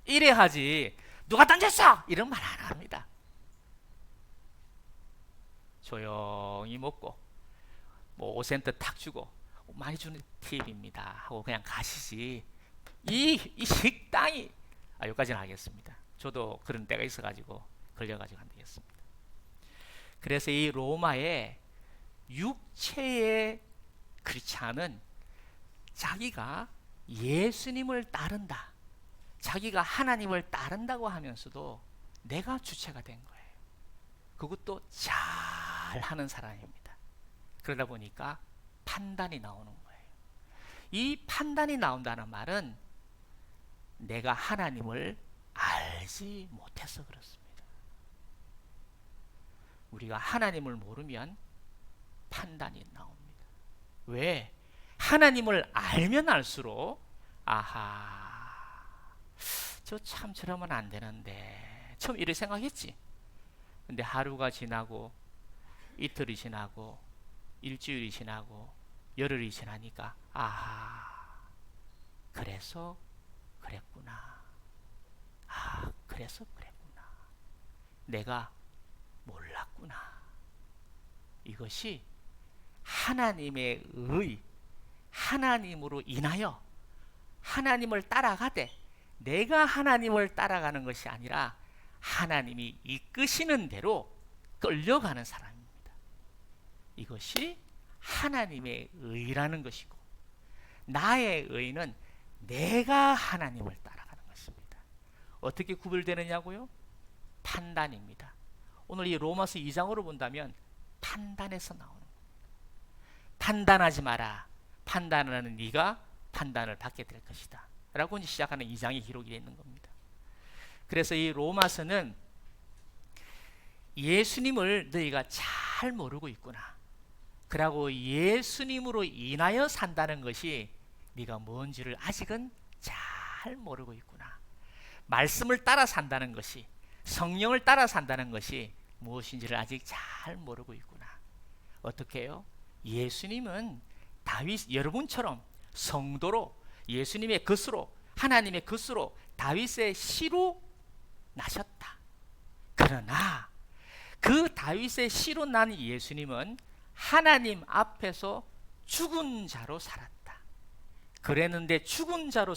[SPEAKER 5] 이래 하지, 누가 던졌어! 이런 말 안 합니다. 조용히 먹고 뭐 5센트 탁 주고 많이 주는 팁입니다 하고 그냥 가시지. 이 식당이 여기까지는 하겠습니다. 저도 그런 때가 있어가지고 걸려가지고 안 되겠습니다. 그래서 이 로마의 육체의 크리스찬은 자기가 예수님을 따른다, 자기가 하나님을 따른다고 하면서도 내가 주체가 된 거예요. 그것도 잘하는 사람입니다. 그러다 보니까 판단이 나오는 거예요. 이 판단이 나온다는 말은 내가 하나님을 알지 못해서 그렇습니다. 우리가 하나님을 모르면 판단이 나옵니다. 왜? 하나님을 알면 알수록 저 참 저러면 안 되는데 처음 이렇게 생각했지. 근데 하루가 지나고 이틀이 지나고 일주일이 지나고 열흘이 지나니까 그래서 그랬구나. 그래서 그랬구나. 내가 몰랐구나. 이것이 하나님의 의, 하나님으로 인하여 하나님을 따라가되 내가 하나님을 따라가는 것이 아니라 하나님이 이끄시는 대로 끌려가는 사람입니다. 이것이 하나님의 의라는 것이고, 나의 의는 내가 하나님을 따라가는 것입니다. 어떻게 구별되느냐고요? 판단입니다. 오늘 이 로마서 2장으로 본다면 판단에서 나오는 겁니다. 판단하지 마라. 판단하는 네가 판단을 받게 될 것이다 라고 이제 시작하는 2장의 기록이 되어 있는 겁니다. 그래서 이 로마서는 예수님을 너희가 잘 모르고 있구나, 그러고 예수님으로 인하여 산다는 것이 네가 뭔지를 아직은 잘 모르고 있구나, 말씀을 따라 산다는 것이, 성령을 따라 산다는 것이 무엇인지를 아직 잘 모르고 있구나. 어떻게 해요? 예수님은 여러분처럼 성도로, 예수님의 것으로, 하나님의 것으로, 다윗의 씨로 나셨다. 그러나 그 다윗의 씨로 난 예수님은 하나님 앞에서 죽은 자로 살았다. 그랬는데 죽은 자로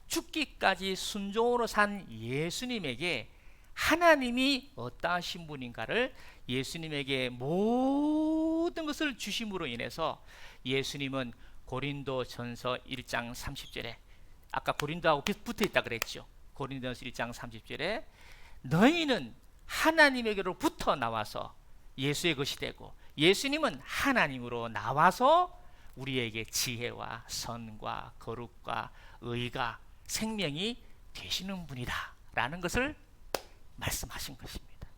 [SPEAKER 5] 죽기까지 순종으로 산 예수님에게 하나님이 어떠하신 분인가를 예수님에게 모든 것을 주심으로 인해서 예수님은 고린도전서 1장 30절에 아까 고린도하고 붙어 있다 그랬죠. 고린도전서 1장 30절에 너희는 하나님에게로부터 나와서 예수의 것이 되고 예수님은 하나님으로 나와서 우리에게 지혜와 선과 거룩과 의가 생명이 되시는 분이다 라는 것을 말씀하신 것입니다.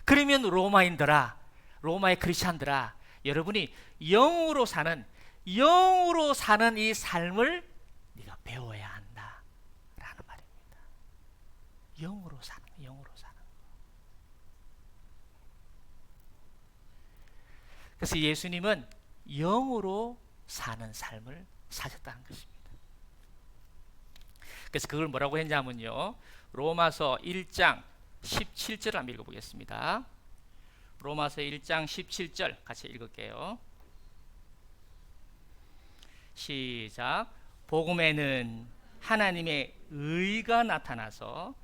[SPEAKER 5] 그러면 로마의 크리스찬들아, 여러분이 영으로 사는 이 삶을 네가 배워야 한다 라는 말입니다. 영으로 사는 거. 그래서 예수님은 영으로 사는 삶을 사셨다는 것입니다. 그래서 그걸 뭐라고 했냐면요, 로마서 1장 17절을 한번 읽어보겠습니다. 로마서 1장 17절 같이 읽을게요. 시작. 복음에는 하나님의 의가 나타나서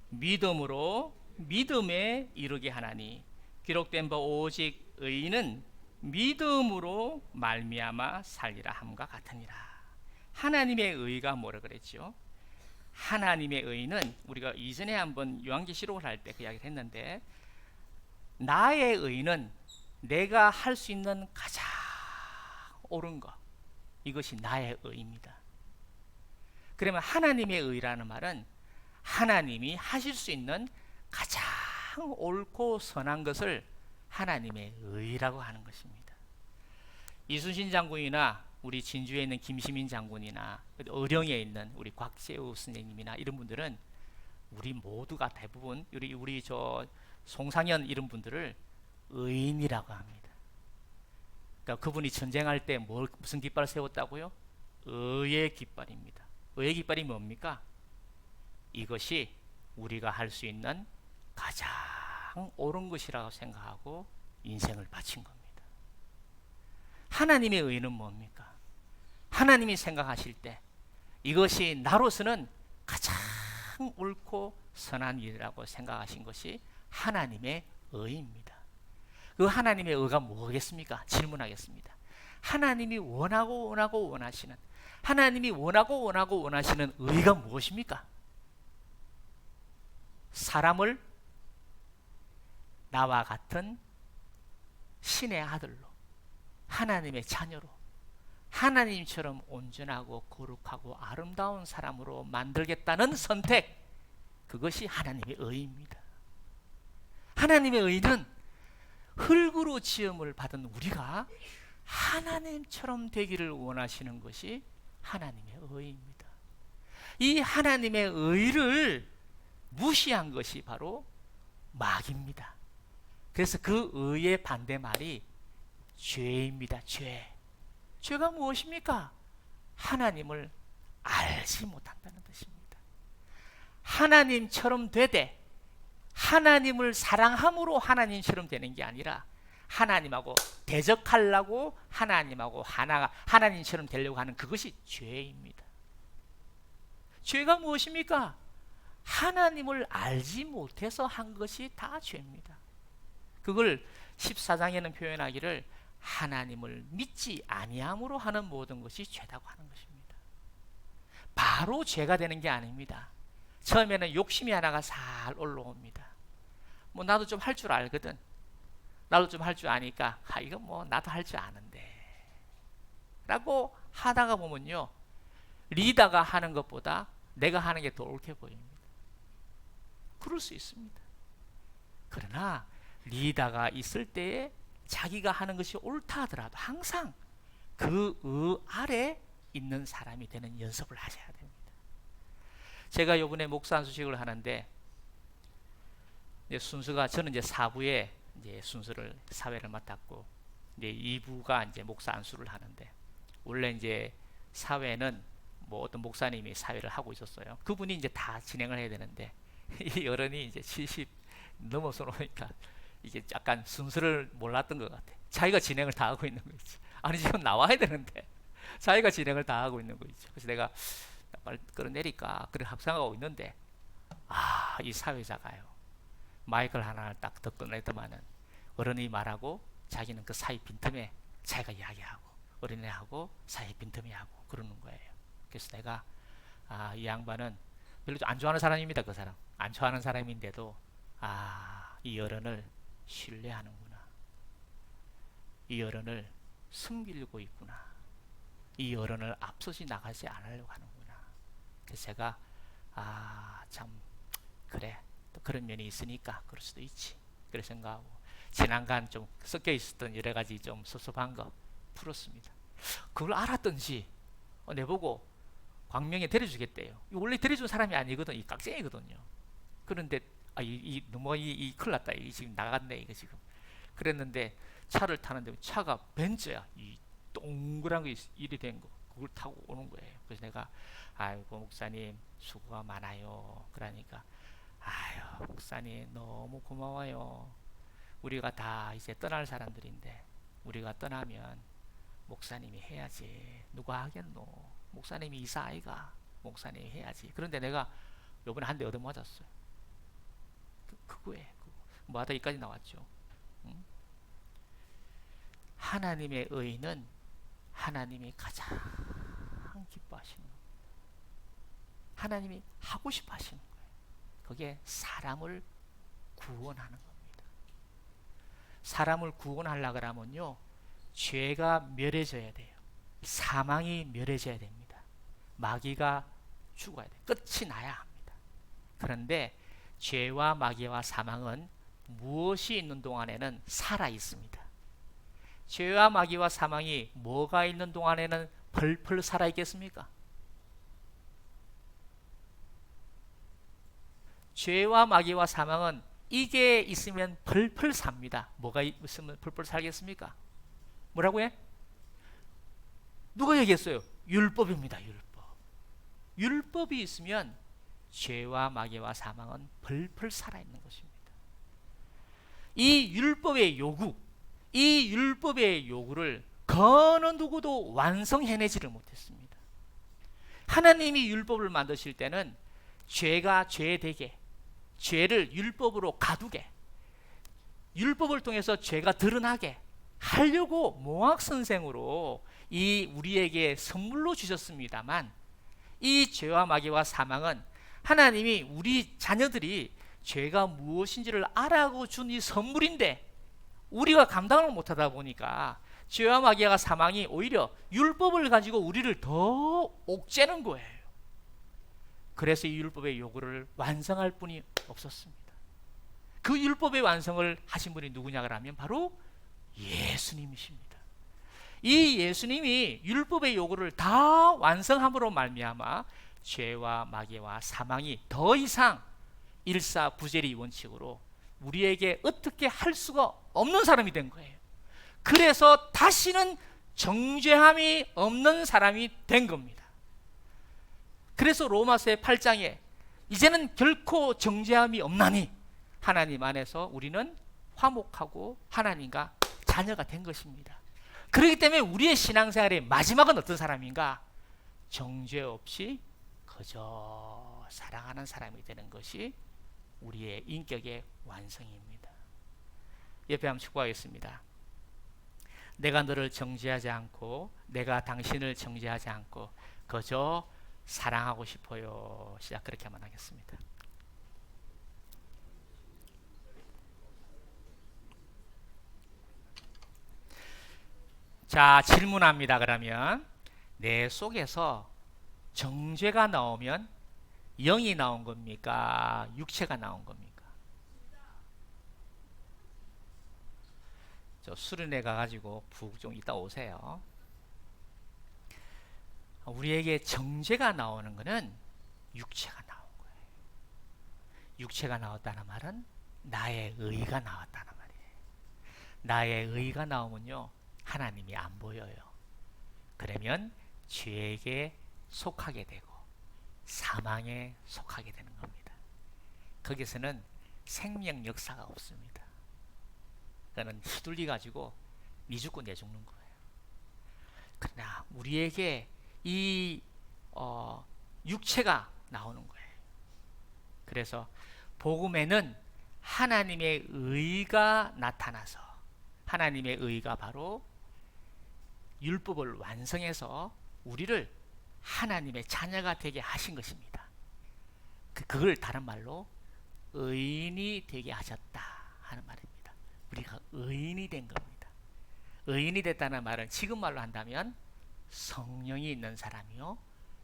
[SPEAKER 5] 믿음으로 믿음에 이르게 하나니 기록된 바 오직 의인은 믿음으로 말미암아 살리라 함과 같으니라. 하나님의 의가 뭐라 그랬죠? 하나님의 의는 우리가 이전에 한번 요한계시록을 할 때 그 이야기를 했는데, 나의 의는 내가 할 수 있는 가장 옳은 것, 이것이 나의 의입니다. 그러면 하나님의 의라는 말은 하나님이 하실 수 있는 가장 옳고 선한 것을 하나님의 의라고 하는 것입니다. 이순신 장군이나 우리 진주에 있는 김시민 장군이나 의령에 있는 우리 곽재우 선생님이나 이런 분들은 우리 모두가 대부분 우리 저 송상현 이런 분들을 의인이라고 합니다. 그러니까 그분이 전쟁할 때 무슨 깃발을 세웠다고요? 의의 깃발입니다. 의의 깃발이 뭡니까? 이것이 우리가 할 수 있는 가장 옳은 것이라고 생각하고 인생을 바친 겁니다. 하나님의 의는 뭡니까? 하나님이 생각하실 때 이것이 나로서는 가장 옳고 선한 일이라고 생각하신 것이 하나님의 의입니다. 그 하나님의 의가 뭐겠습니까? 질문하겠습니다. 하나님이 원하시는 의가 무엇입니까? 사람을 나와 같은 신의 아들로, 하나님의 자녀로, 하나님처럼 온전하고 거룩하고 아름다운 사람으로 만들겠다는 선택, 그것이 하나님의 의입니다. 하나님의 의는 흙으로 지음을 받은 우리가 하나님처럼 되기를 원하시는 것이 하나님의 의입니다. 이 하나님의 의를 무시한 것이 바로 마귀입니다. 그래서 그 의의 반대말이 죄입니다. 죄가 무엇입니까? 하나님을 알지 못한다는 뜻입니다. 하나님처럼 되되 하나님을 사랑함으로 하나님처럼 되는 게 아니라 하나님하고 대적하려고 하나님처럼 되려고 하는 그것이 죄입니다. 죄가 무엇입니까? 하나님을 알지 못해서 한 것이 다 죄입니다. 그걸 14장에는 표현하기를 하나님을 믿지 아니함으로 하는 모든 것이 죄다고 하는 것입니다. 바로 죄가 되는 게 아닙니다. 처음에는 욕심이 하나가 살 올라옵니다. 뭐 나도 좀 할 줄 알거든. 나도 좀 할 줄 아니까 이거 뭐 나도 할 줄 아는데 라고 하다가 보면요, 리더가 하는 것보다 내가 하는 게 더 옳게 보입니다. 그럴 수 있습니다. 그러나 리더가 있을 때에 자기가 하는 것이 옳다 하더라도 항상 그 아래 있는 사람이 되는 연습을 하셔야 됩니다. 제가 이번에 목사 안수식을 하는데 순서가, 저는 이제 사부에 순서를 사회를 맡았고 이제 2부가 이제 목사 안수를 하는데, 원래 이제 사회는 뭐 어떤 목사님이 사회를 하고 있었어요. 그분이 이제 다 진행을 해야 되는데 이 어른이 이제 70 넘어서 놓으니까 이게 약간 순서를 몰랐던 것 같아. 자기가 진행을 다 하고 있는 거지. 아니 지금 나와야 되는데 자기가 진행을 다 하고 있는 거죠. 그래서 내가 빨리 끌어내릴까 그래 합상하고 있는데 이 사회자가요, 마이크를 하나 딱 듣고 내더만은 어른이 말하고 자기는 그 사이 빈틈에 자기가 이야기하고 어린애하고 사이 빈틈에 하고 그러는 거예요. 그래서 내가 이 양반은 별로 안 좋아하는 사람입니다. 그 사람 안 좋아하는 사람인데도 이 어른을 신뢰하는구나. 이 어른을 섬기려고 있구나. 이 어른을 앞서지 나가지 않으려고 하는구나. 그래서 제가 참 그래 또 그런 면이 있으니까 그럴 수도 있지 그래 생각하고 지난간 좀 섞여 있었던 여러 가지 좀 섭섭한 거 풀었습니다. 그걸 알았던지 내보고 광명에 데려주겠대요. 원래 데려준 사람이 아니거든. 이 깍쟁이거든요. 그런데 너무 이 큰일 났다. 이 지금 나갔네 이거 지금. 그랬는데 차를 타는데 차가 벤츠야. 이 동그란 게 일이 된 거. 그걸 타고 오는 거예요. 그래서 내가 아이고 목사님 수고가 많아요. 그러니까 아유 목사님 너무 고마워요. 우리가 다 이제 떠날 사람들인데 우리가 떠나면 목사님이 해야지. 누가 하겠노. 목사님이 이사 아이가 목사님이 해야지. 그런데 내가 요번에 한 대 얻어맞았어요. 그거에 뭐 하다 여기까지 나왔죠. 응? 하나님의 의는 하나님이 가장 기뻐하시는 거예요. 하나님이 하고 싶어 하시는 거예요. 그게 사람을 구원하는 겁니다. 사람을 구원하려고 하면요 죄가 멸해져야 돼요. 사망이 멸해져야 됩니다. 마귀가 죽어야 돼요. 끝이 나야 합니다. 그런데 죄와 마귀와 사망은 무엇이 있는 동안에는 살아 있습니다. 죄와 마귀와 사망이 뭐가 있는 동안에는 펄펄 살아 있겠습니까? 죄와 마귀와 사망은 이게 있으면 펄펄 삽니다. 뭐가 있으면 펄펄 살겠습니까? 뭐라고 해? 누가 얘기했어요? 율법입니다. 율법. 율법이 있으면 죄와 마귀와 사망은 펄펄 살아있는 것입니다. 이 율법의 요구, 이 율법의 요구를 어느 누구도 완성해내지를 못했습니다. 하나님이 율법을 만드실 때는 죄가 죄되게, 죄를 율법으로 가두게, 율법을 통해서 죄가 드러나게 하려고 모학선생으로 이 우리에게 선물로 주셨습니다만 이 죄와 마귀와 사망은 하나님이 우리 자녀들이 죄가 무엇인지를 알아고 준 이 선물인데 우리가 감당을 못하다 보니까 죄와 마귀와 사망이 오히려 율법을 가지고 우리를 더 옥죄는 거예요. 그래서 이 율법의 요구를 완성할 분이 없었습니다. 그 율법의 완성을 하신 분이 누구냐 하면 바로 예수님이십니다. 이 예수님이 율법의 요구를 다 완성함으로 말미암아 죄와 마귀와 사망이 더 이상 일사부재리 원칙으로 우리에게 어떻게 할 수가 없는 사람이 된 거예요. 그래서 다시는 정죄함이 없는 사람이 된 겁니다. 그래서 로마서 8장에 이제는 결코 정죄함이 없나니 하나님 안에서 우리는 화목하고 하나님과 자녀가 된 것입니다. 그렇기 때문에 우리의 신앙생활의 마지막은 어떤 사람인가? 정죄 없이 그저 사랑하는 사람이 되는 것이 우리의 인격의 완성입니다. 옆에 한번 축복하겠습니다. 내가 너를 정죄하지 않고 내가 당신을 정죄하지 않고 그저 사랑하고 싶어요. 시작. 그렇게 한번 하겠습니다. 자, 질문합니다. 그러면 내 속에서 정죄가 나오면 영이 나온 겁니까? 육체가 나온 겁니까? 저 수련회 가가지고 푹 좀 이따 오세요. 우리에게 정죄가 나오는 것은 육체가 나온 거예요. 육체가 나왔다는 말은 나의 의가 나왔다는 말이에요. 나의 의가 나오면요 하나님이 안 보여요. 그러면 죄에게 속하게 되고 사망에 속하게 되는 겁니다. 거기서는 생명 역사가 없습니다. 그거는 휘둘리 가지고 니 죽고 내 죽는 거예요. 그러나 우리에게 이 육체가 나오는 거예요. 그래서 복음에는 하나님의 의가 나타나서 하나님의 의가 바로 율법을 완성해서 우리를 하나님의 자녀가 되게 하신 것입니다. 그걸 다른 말로 의인이 되게 하셨다 하는 말입니다. 우리가 의인이 된 겁니다. 의인이 됐다는 말은 지금 말로 한다면 성령이 있는 사람이요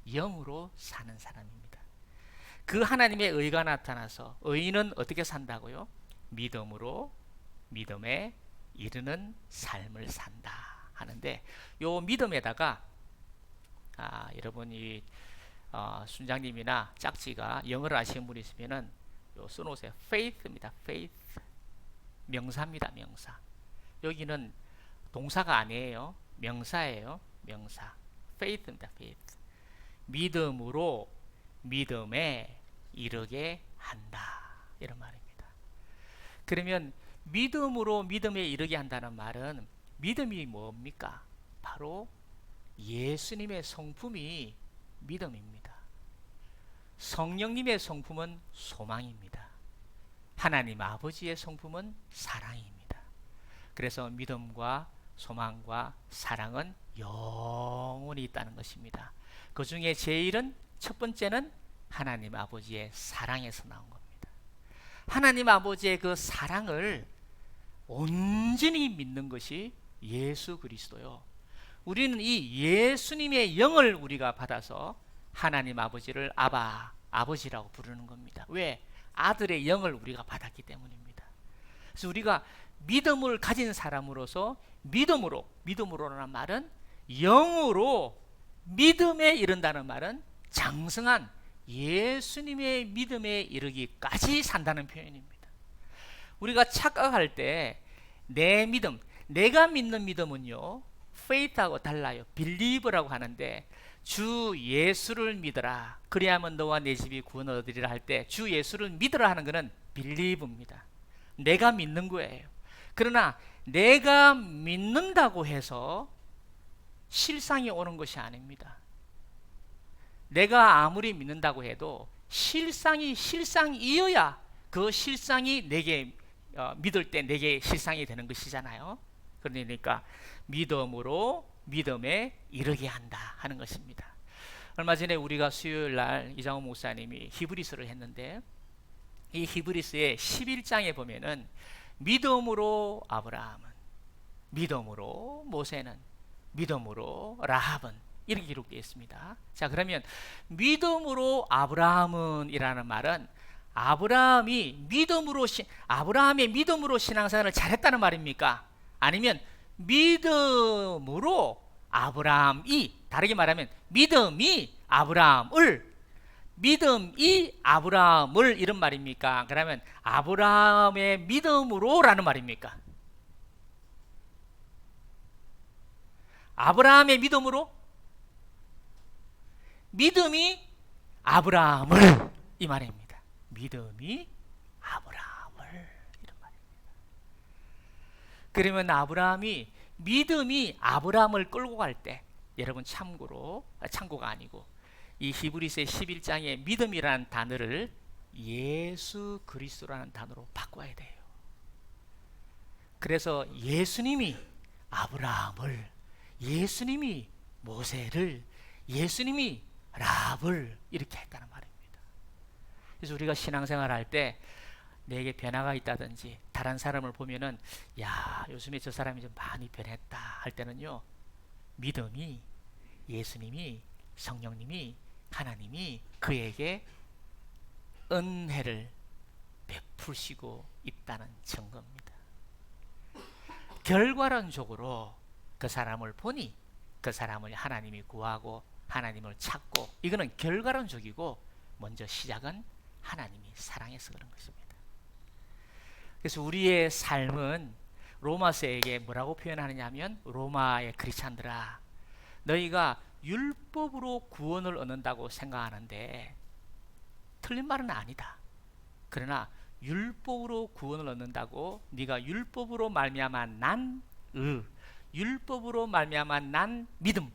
[SPEAKER 5] 영으로 사는 사람입니다. 그 하나님의 의가 나타나서 의인은 어떻게 산다고요? 믿음으로 믿음에 이르는 삶을 산다 하는데, 요 믿음에다가 여러분이 순장님이나 짝지가 영어를 아시는 분이 있으면은 요 써놓으세요. faith입니다. faith. 명사입니다. 명사. 여기는 동사가 아니에요. 명사예요. 명사. faith입니다. faith. 믿음으로 믿음에 이르게 한다. 이런 말입니다. 그러면 믿음으로 믿음에 이르게 한다는 말은 믿음이 뭡니까? 바로 예수님의 성품이 믿음입니다. 성령님의 성품은 소망입니다. 하나님 아버지의 성품은 사랑입니다. 그래서 믿음과 소망과 사랑은 영원히 있다는 것입니다. 그 중에 제일은 첫 번째는 하나님 아버지의 사랑에서 나온 겁니다. 하나님 아버지의 그 사랑을 온전히 믿는 것이 예수 그리스도요. 우리는 이 예수님의 영을 우리가 받아서 하나님 아버지를 아바, 아버지라고 부르는 겁니다. 왜? 아들의 영을 우리가 받았기 때문입니다. 그래서 우리가 믿음을 가진 사람으로서 믿음으로라는 말은 영으로 믿음에 이른다는 말은 장성한 예수님의 믿음에 이르기까지 산다는 표현입니다. 우리가 착각할 때 내 믿음, 내가 믿는 믿음은요 faith하고 달라요. believe라고 하는데 주 예수를 믿어라 그리하면 너와 내 집이 구원을 얻으리라 할 때 주 예수를 믿으라 하는 것은 believe입니다. 내가 믿는 거예요. 그러나 내가 믿는다고 해서 실상이 오는 것이 아닙니다. 내가 아무리 믿는다고 해도 실상이 실상이어야 그 실상이 내게 믿을 때 내게 실상이 되는 것이잖아요. 그러니까 믿음으로 믿음에 이르게 한다 하는 것입니다. 얼마 전에 우리가 수요일 날 이장호 목사님이 히브리서를 했는데 이 히브리서의 11장에 보면은 믿음으로 아브라함은, 믿음으로 모세는, 믿음으로 라합은 이렇게 기록되어 있습니다. 자, 그러면 믿음으로 아브라함은 이라는 말은 아브라함의 믿음으로 신앙생활을 잘했다는 말입니까? 아니면 믿음으로 아브라함이, 다르게 말하면 믿음이 아브라함을 이런 말입니까? 그러면 아브라함의 믿음으로라는 말입니까? 아브라함의 믿음으로? 믿음이 아브라함을 이 말입니다. 믿음이 아브라함을 이런 말입니다. 그러면 믿음이 아브라함을 끌고 갈 때, 여러분 참고가 아니고 이 히브리서의 11장의 믿음이라는 단어를 예수 그리스도라는 단어로 바꿔야 돼요. 그래서 예수님이 아브라함을, 예수님이 모세를, 예수님이 라합을 이렇게 했다는 말입니다. 그래서 우리가 신앙생활 할 때 내게 변화가 있다든지 다른 사람을 보면은 야, 요즘에 저 사람이 좀 많이 변했다 할 때는요, 믿음이, 예수님이, 성령님이, 하나님이 그에게 은혜를 베푸시고 있다는 증거입니다. 결과론적으로 그 사람을 보니 그 사람을 하나님이 구하고 하나님을 찾고, 이거는 결과론적이고 먼저 시작은 하나님이 사랑해서 그런 것입니다. 그래서 우리의 삶은 로마서에게 뭐라고 표현하느냐 하면, 로마의 크리스찬들아, 너희가 율법으로 구원을 얻는다고 생각하는데 틀린 말은 아니다. 그러나 율법으로 구원을 얻는다고 네가 율법으로 말미암아 난 율법으로 말미암아 난 믿음,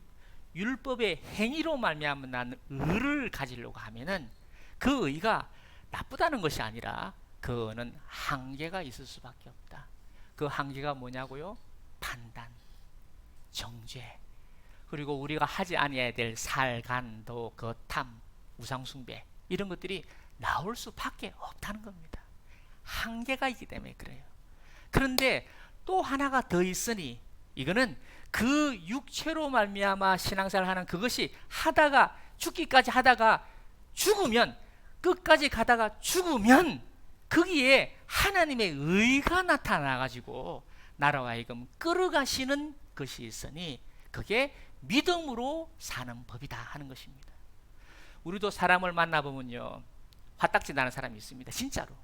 [SPEAKER 5] 율법의 행위로 말미암아 난 의를 가지려고 하면은 그 의가 나쁘다는 것이 아니라 그는 한계가 있을 수밖에 없다. 그 한계가 뭐냐고요? 판단, 정죄, 그리고 우리가 하지 아니해야 될 살간도, 거탐, 우상숭배, 이런 것들이 나올 수밖에 없다는 겁니다. 한계가 있기 때문에 그래요. 그런데 또 하나가 더 있으니, 이거는 그 육체로 말미암아 신앙생활을 하는 그것이 하다가 죽기까지 하다가 죽으면, 끝까지 가다가 죽으면 거기에 하나님의 의가 나타나 가지고 나라와 하여금 끌어가시는 것이 있으니 그게 믿음으로 사는 법이다 하는 것입니다. 우리도 사람을 만나보면요, 화딱지 나는 사람이 있습니다. 진짜로.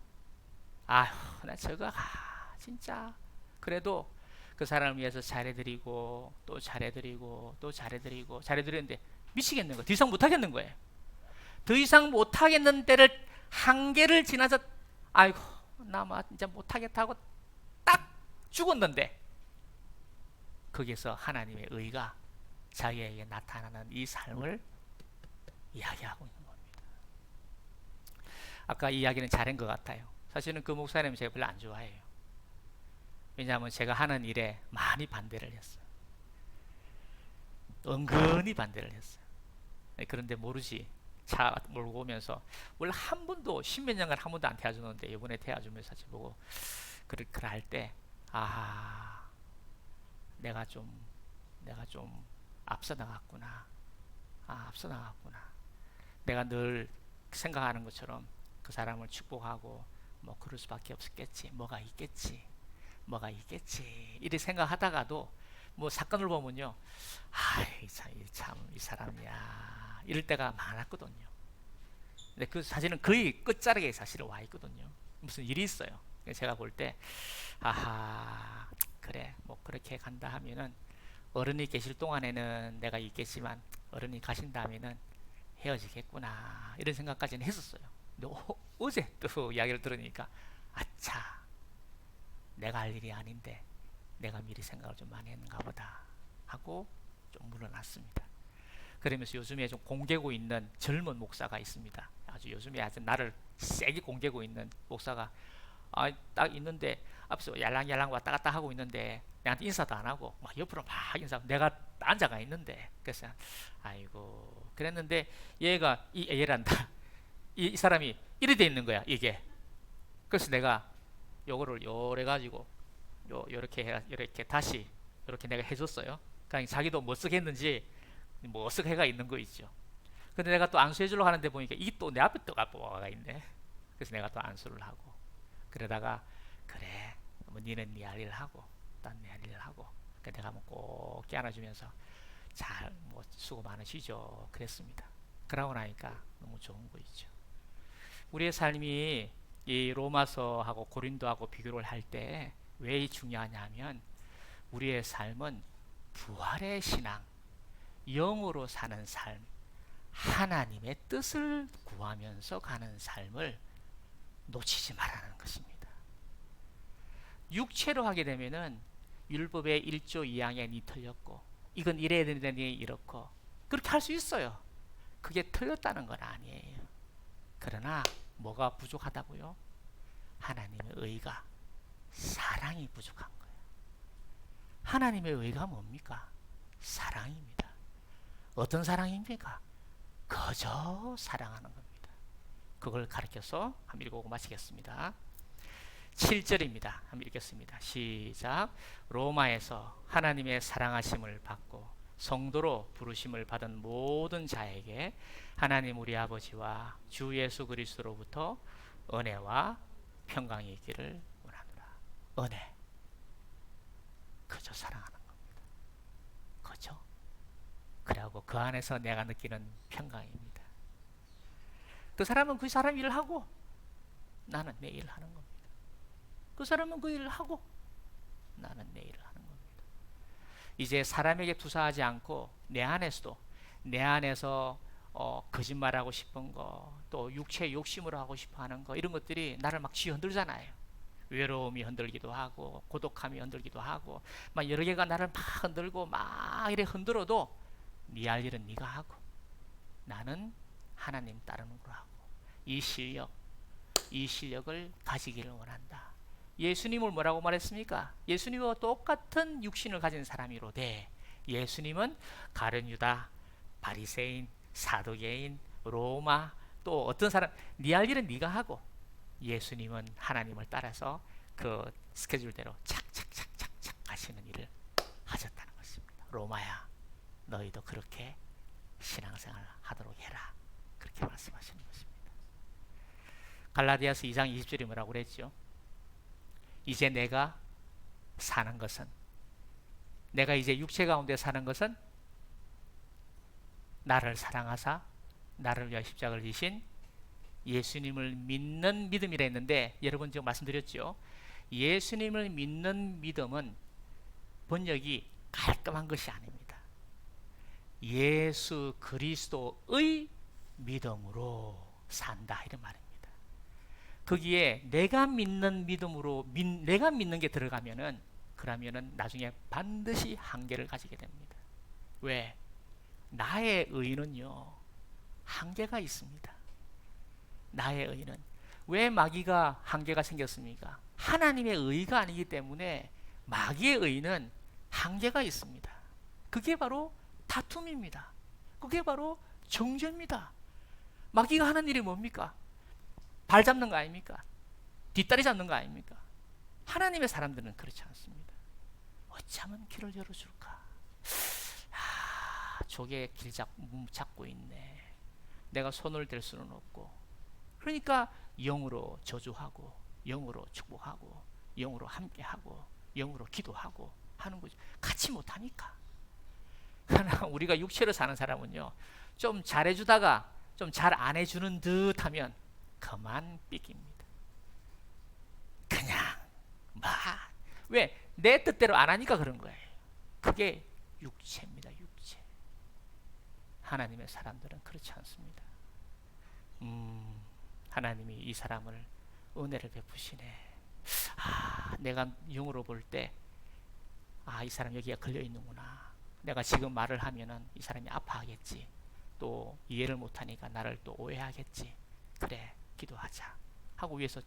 [SPEAKER 5] 아휴, 나 저거 진짜. 그래도 그 사람을 위해서 잘해드리고 또 잘해드리고 또 잘해드리고 잘해드리는데 미치겠는 거예요. 더 이상 못하겠는 거예요. 더 이상 못하겠는 때를, 한계를 지나서 아이고 나 진짜 못하겠다 하고 딱 죽었는데, 거기에서 하나님의 의가 자기에게 나타나는 이 삶을 이야기하고 있는 겁니다. 아까 이 이야기는 잘한 것 같아요. 사실은 그 목사님 제가 별로 안 좋아해요. 왜냐하면 제가 하는 일에 많이 반대를 했어요. 은근히 반대를 했어요. 그런데 모르지. 차 몰고 오면서 원래 한 번도 10몇 년간 한 번도 안 태워주는데 이번에 태워주면서 같이 보고 그럴 할 때, 아, 내가 좀 앞서 나갔구나. 앞서 나갔구나. 내가 늘 생각하는 것처럼 그 사람을 축복하고 뭐 그럴 수밖에 없었겠지. 뭐가 있겠지. 이렇게 생각하다가도 뭐 사건을 보면요, 이 사람이야. 이럴 때가 많았거든요. 근데 그 사실은 거의 끝자락에 사실은 와 있거든요. 무슨 일이 있어요. 제가 볼 때, 아하, 그래, 뭐 그렇게 간다 하면은 어른이 계실 동안에는 내가 있겠지만 어른이 가신 다음에는 헤어지겠구나, 이런 생각까지는 했었어요. 근데 어제 또 이야기를 들으니까, 아차, 내가 할 일이 아닌데 내가 미리 생각을 좀 많이 했는가 보다 하고 좀 물러났습니다. 그러면서 요즘에 좀 공개고 있는 젊은 목사가 있습니다. 요즘에 아주 나를 세게 공개고 있는 목사가 딱 있는데 앞서 yar랑yar랑 왔다 갔다 하고 있는데 내한테 인사도 안 하고 막 옆으로 막 인사하고, 내가 앉아가 있는데, 그래서 아이고 그랬는데 얘란다. 이 사람이 이래 돼 있는 거야 이게. 그래서 내가 요거를 요래 가지고 요렇게 다시 요렇게 내가 해줬어요. 그러니까 자기도 뭐 쓰겠는지 뭐 어색해가 있는 거 있죠. 근데 내가 또 안수해 주려고 하는데 보니까 이 또 내 앞에 또 와가 있네. 그래서 내가 또 안수를 하고, 그러다가 그래 뭐 니는 네 할 일 하고 난 내 할 일 하고, 그러니까 내가 뭐 꼭 안아주면서 잘 뭐 수고 많으시죠 그랬습니다. 그러고 나니까 너무 좋은 거 있죠. 우리의 삶이 이 로마서하고 고린도하고 비교를 할 때 왜 중요하냐면, 우리의 삶은 부활의 신앙, 영으로 사는 삶, 하나님의 뜻을 구하면서 가는 삶을 놓치지 말라는 것입니다. 육체로 하게 되면은 율법의 1조 2항에 니 틀렸고 이건 이래야 되는데 이렇고, 그렇게 할 수 있어요. 그게 틀렸다는 건 아니에요. 그러나 뭐가 부족하다고요? 하나님의 의가, 사랑이 부족한 거예요. 하나님의 의가 뭡니까? 사랑입니다. 어떤 사랑입니까? 그저 사랑하는 겁니다. 그걸 가르쳐서 한번 읽고 마치겠습니다. 7절입니다. 한번 읽겠습니다. 시작. 로마에서 하나님의 사랑하심을 받고 성도로 부르심을 받은 모든 자에게 하나님 우리 아버지와 주 예수 그리스도로부터 은혜와 평강이 있기를 원하노라. 은혜, 그저 사랑하는 겁니다. 그저. 그리고 그 안에서 내가 느끼는 평강입니다. 그 사람은 그 사람 일을 하고 나는 내 일을 하는 겁니다. 그 사람은 그 일을 하고 나는 내 일을 하는 겁니다. 이제 사람에게 투사하지 않고 내 안에서 거짓말하고 싶은 거, 또 육체의 욕심으로 하고 싶어하는 거, 이런 것들이 나를 막 쥐어흔들잖아요. 외로움이 흔들기도 하고 고독함이 흔들기도 하고 막 여러 개가 나를 막 흔들고 막 이래 흔들어도 네 할 일은 네가 하고 나는 하나님 따르는 걸 하고, 이 실력 이 실력을 가지기를 원한다. 예수님을 뭐라고 말했습니까? 예수님과 똑같은 육신을 가진 사람이로되 예수님은 가룟 유다, 바리새인, 사두개인, 로마 또 어떤 사람 네 할 일은 네가 하고 예수님은 하나님을 따라서 그 스케줄대로 착착착착착 하시는 일을 하셨다는 것입니다. 로마야 너희도 그렇게 신앙생활 하도록 해라. 그렇게 말씀하시는 것입니다. 갈라디아서 2장 20절이 뭐라고 그랬죠? 이제 내가 사는 것은 내가 이제 육체 가운데 사는 것은 나를 사랑하사 나를 위하여 십자가를 지신 예수님을 믿는 믿음이라 했는데 여러분 지금 말씀드렸죠. 예수님을 믿는 믿음은 번역이 깔끔한 것이 아닙니다. 예수 그리스도의 믿음으로 산다 이런 말입니다. 거기에 내가 믿는 믿음으로 내가 믿는 게 들어가면은 그러면은 나중에 반드시 한계를 가지게 됩니다. 왜? 나의 의는요 한계가 있습니다. 나의 의는 왜 마귀가 한계가 생겼습니까? 하나님의 의가 아니기 때문에 마귀의 의는 한계가 있습니다. 그게 바로 다툼입니다. 그게 바로 정죄입니다. 마귀가 하는 일이 뭡니까? 발 잡는 거 아닙니까? 뒷다리 잡는 거 아닙니까? 하나님의 사람들은 그렇지 않습니다. 어쩌면 길을 열어줄까? 저게 길 잡고 있네. 내가 손을 댈 수는 없고. 그러니까 영으로 저주하고 영으로 축복하고 영으로 함께하고 영으로 기도하고 하는 거죠. 같이 못하니까. 그러나 우리가 육체로 사는 사람은요 좀 잘해주다가 좀 잘 안 해주는 듯 하면 그만 삐깁니다. 그냥 왜? 내 뜻대로 안 하니까 그런 거예요. 그게 육체입니다. 육체. 하나님의 사람들은 그렇지 않습니다. 하나님이 이 사람을 은혜를 베푸시네. 내가 영으로 볼 때 이 사람 여기에 걸려 있는구나. 내가 지금 말을 하면은 이 사람이 아파하겠지. 또 이해를 못하니까 나를 또 오해하겠지. 그래 기도하자 하고 위에서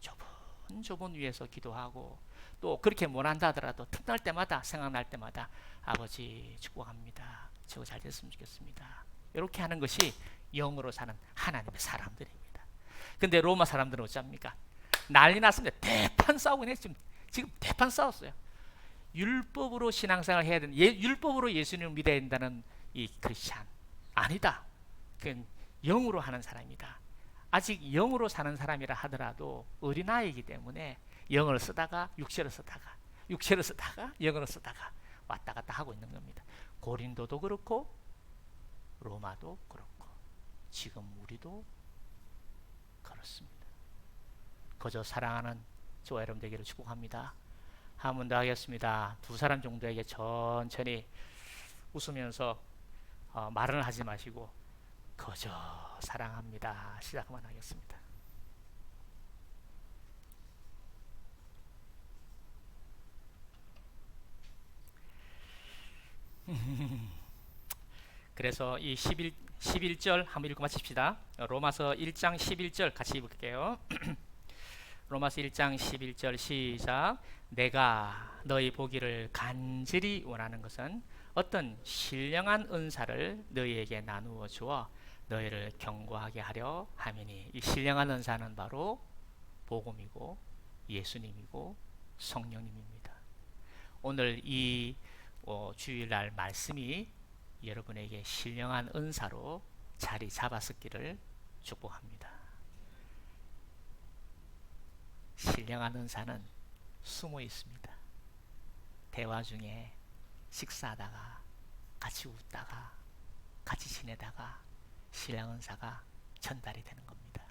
[SPEAKER 5] 좁은 위에서 기도하고 또 그렇게 못한다 하더라도 틈날 때마다 생각날 때마다 아버지 축복합니다. 저거 잘 됐으면 좋겠습니다. 이렇게 하는 것이 영으로 사는 하나님의 사람들입니다. 근데 로마 사람들은 어쩝니까? 난리 났습니다. 대판 싸우고 지금 대판 싸웠어요. 율법으로 신앙생활을 해야 되는 율법으로 예수님을 믿어야 된다는 이 크리스찬 아니다. 그건 영으로 하는 사람이다. 아직 영으로 사는 사람이라 하더라도 어린아이이기 때문에 영을 쓰다가 육체를 쓰다가 육체를 쓰다가 영으로 쓰다가 왔다 갔다 하고 있는 겁니다. 고린도도 그렇고 로마도 그렇고 지금 우리도 그렇습니다. 그저 사랑하는 저와 여러분 되기를 축복합니다. 한 번 더 하겠습니다. 두 사람 정도에게 천천히 웃으면서 말은 하지 마시고 그저 사랑합니다. 시작만 하겠습니다. 그래서 이 11절 한번 읽고 마칩시다. 로마서 1장 11절 같이 읽을게요. 로마서 1장 11절 시작. 내가 너희 보기를 간절히 원하는 것은 어떤 신령한 은사를 너희에게 나누어 주어 너희를 견고하게 하려 함이니. 이 신령한 은사는 바로 복음이고 예수님이고 성령님입니다. 오늘 이 주일날 말씀이 여러분에게 신령한 은사로 자리 잡았기를 축복합니다. 신령한 은사는 숨어 있습니다. 대화 중에 식사하다가 같이 웃다가 같이 지내다가 신령한 은사가 전달이 되는 겁니다.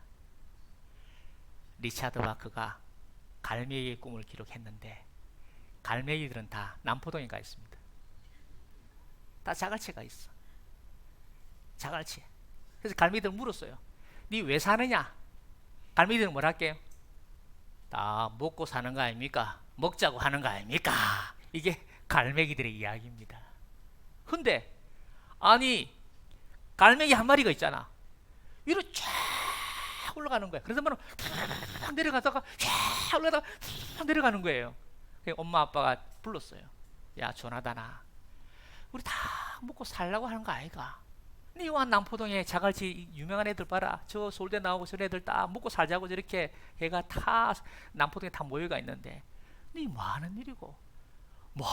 [SPEAKER 5] 리차드 바크가 갈매기의 꿈을 기록했는데 갈매기들은 다 남포동에 가 있습니다. 다 자갈치가 있어. 자갈치. 그래서 갈매기들 물었어요. 니 왜 사느냐? 갈매기들은 뭐라 할게요? 다 먹고 사는 거 아닙니까? 먹자고 하는 거 아닙니까? 이게 갈매기들의 이야기입니다. 근데 아니 갈매기 한 마리가 있잖아. 위로 쫙 올라가는 거야. 그래서 막 내려가다가 쫙 올라가다가 내려가는 거예요. 그래서 엄마 아빠가 불렀어요. 야 조나단아, 우리 다 먹고 살라고 하는 거 아이가? 니와 남포동에 자갈치 유명한 애들 봐라. 저 서울대 나오고 저런 애들 다 먹고 살자고 저렇게 애가 다 남포동에 다 모여가 있는데 니 뭐 하는 일이고 뭘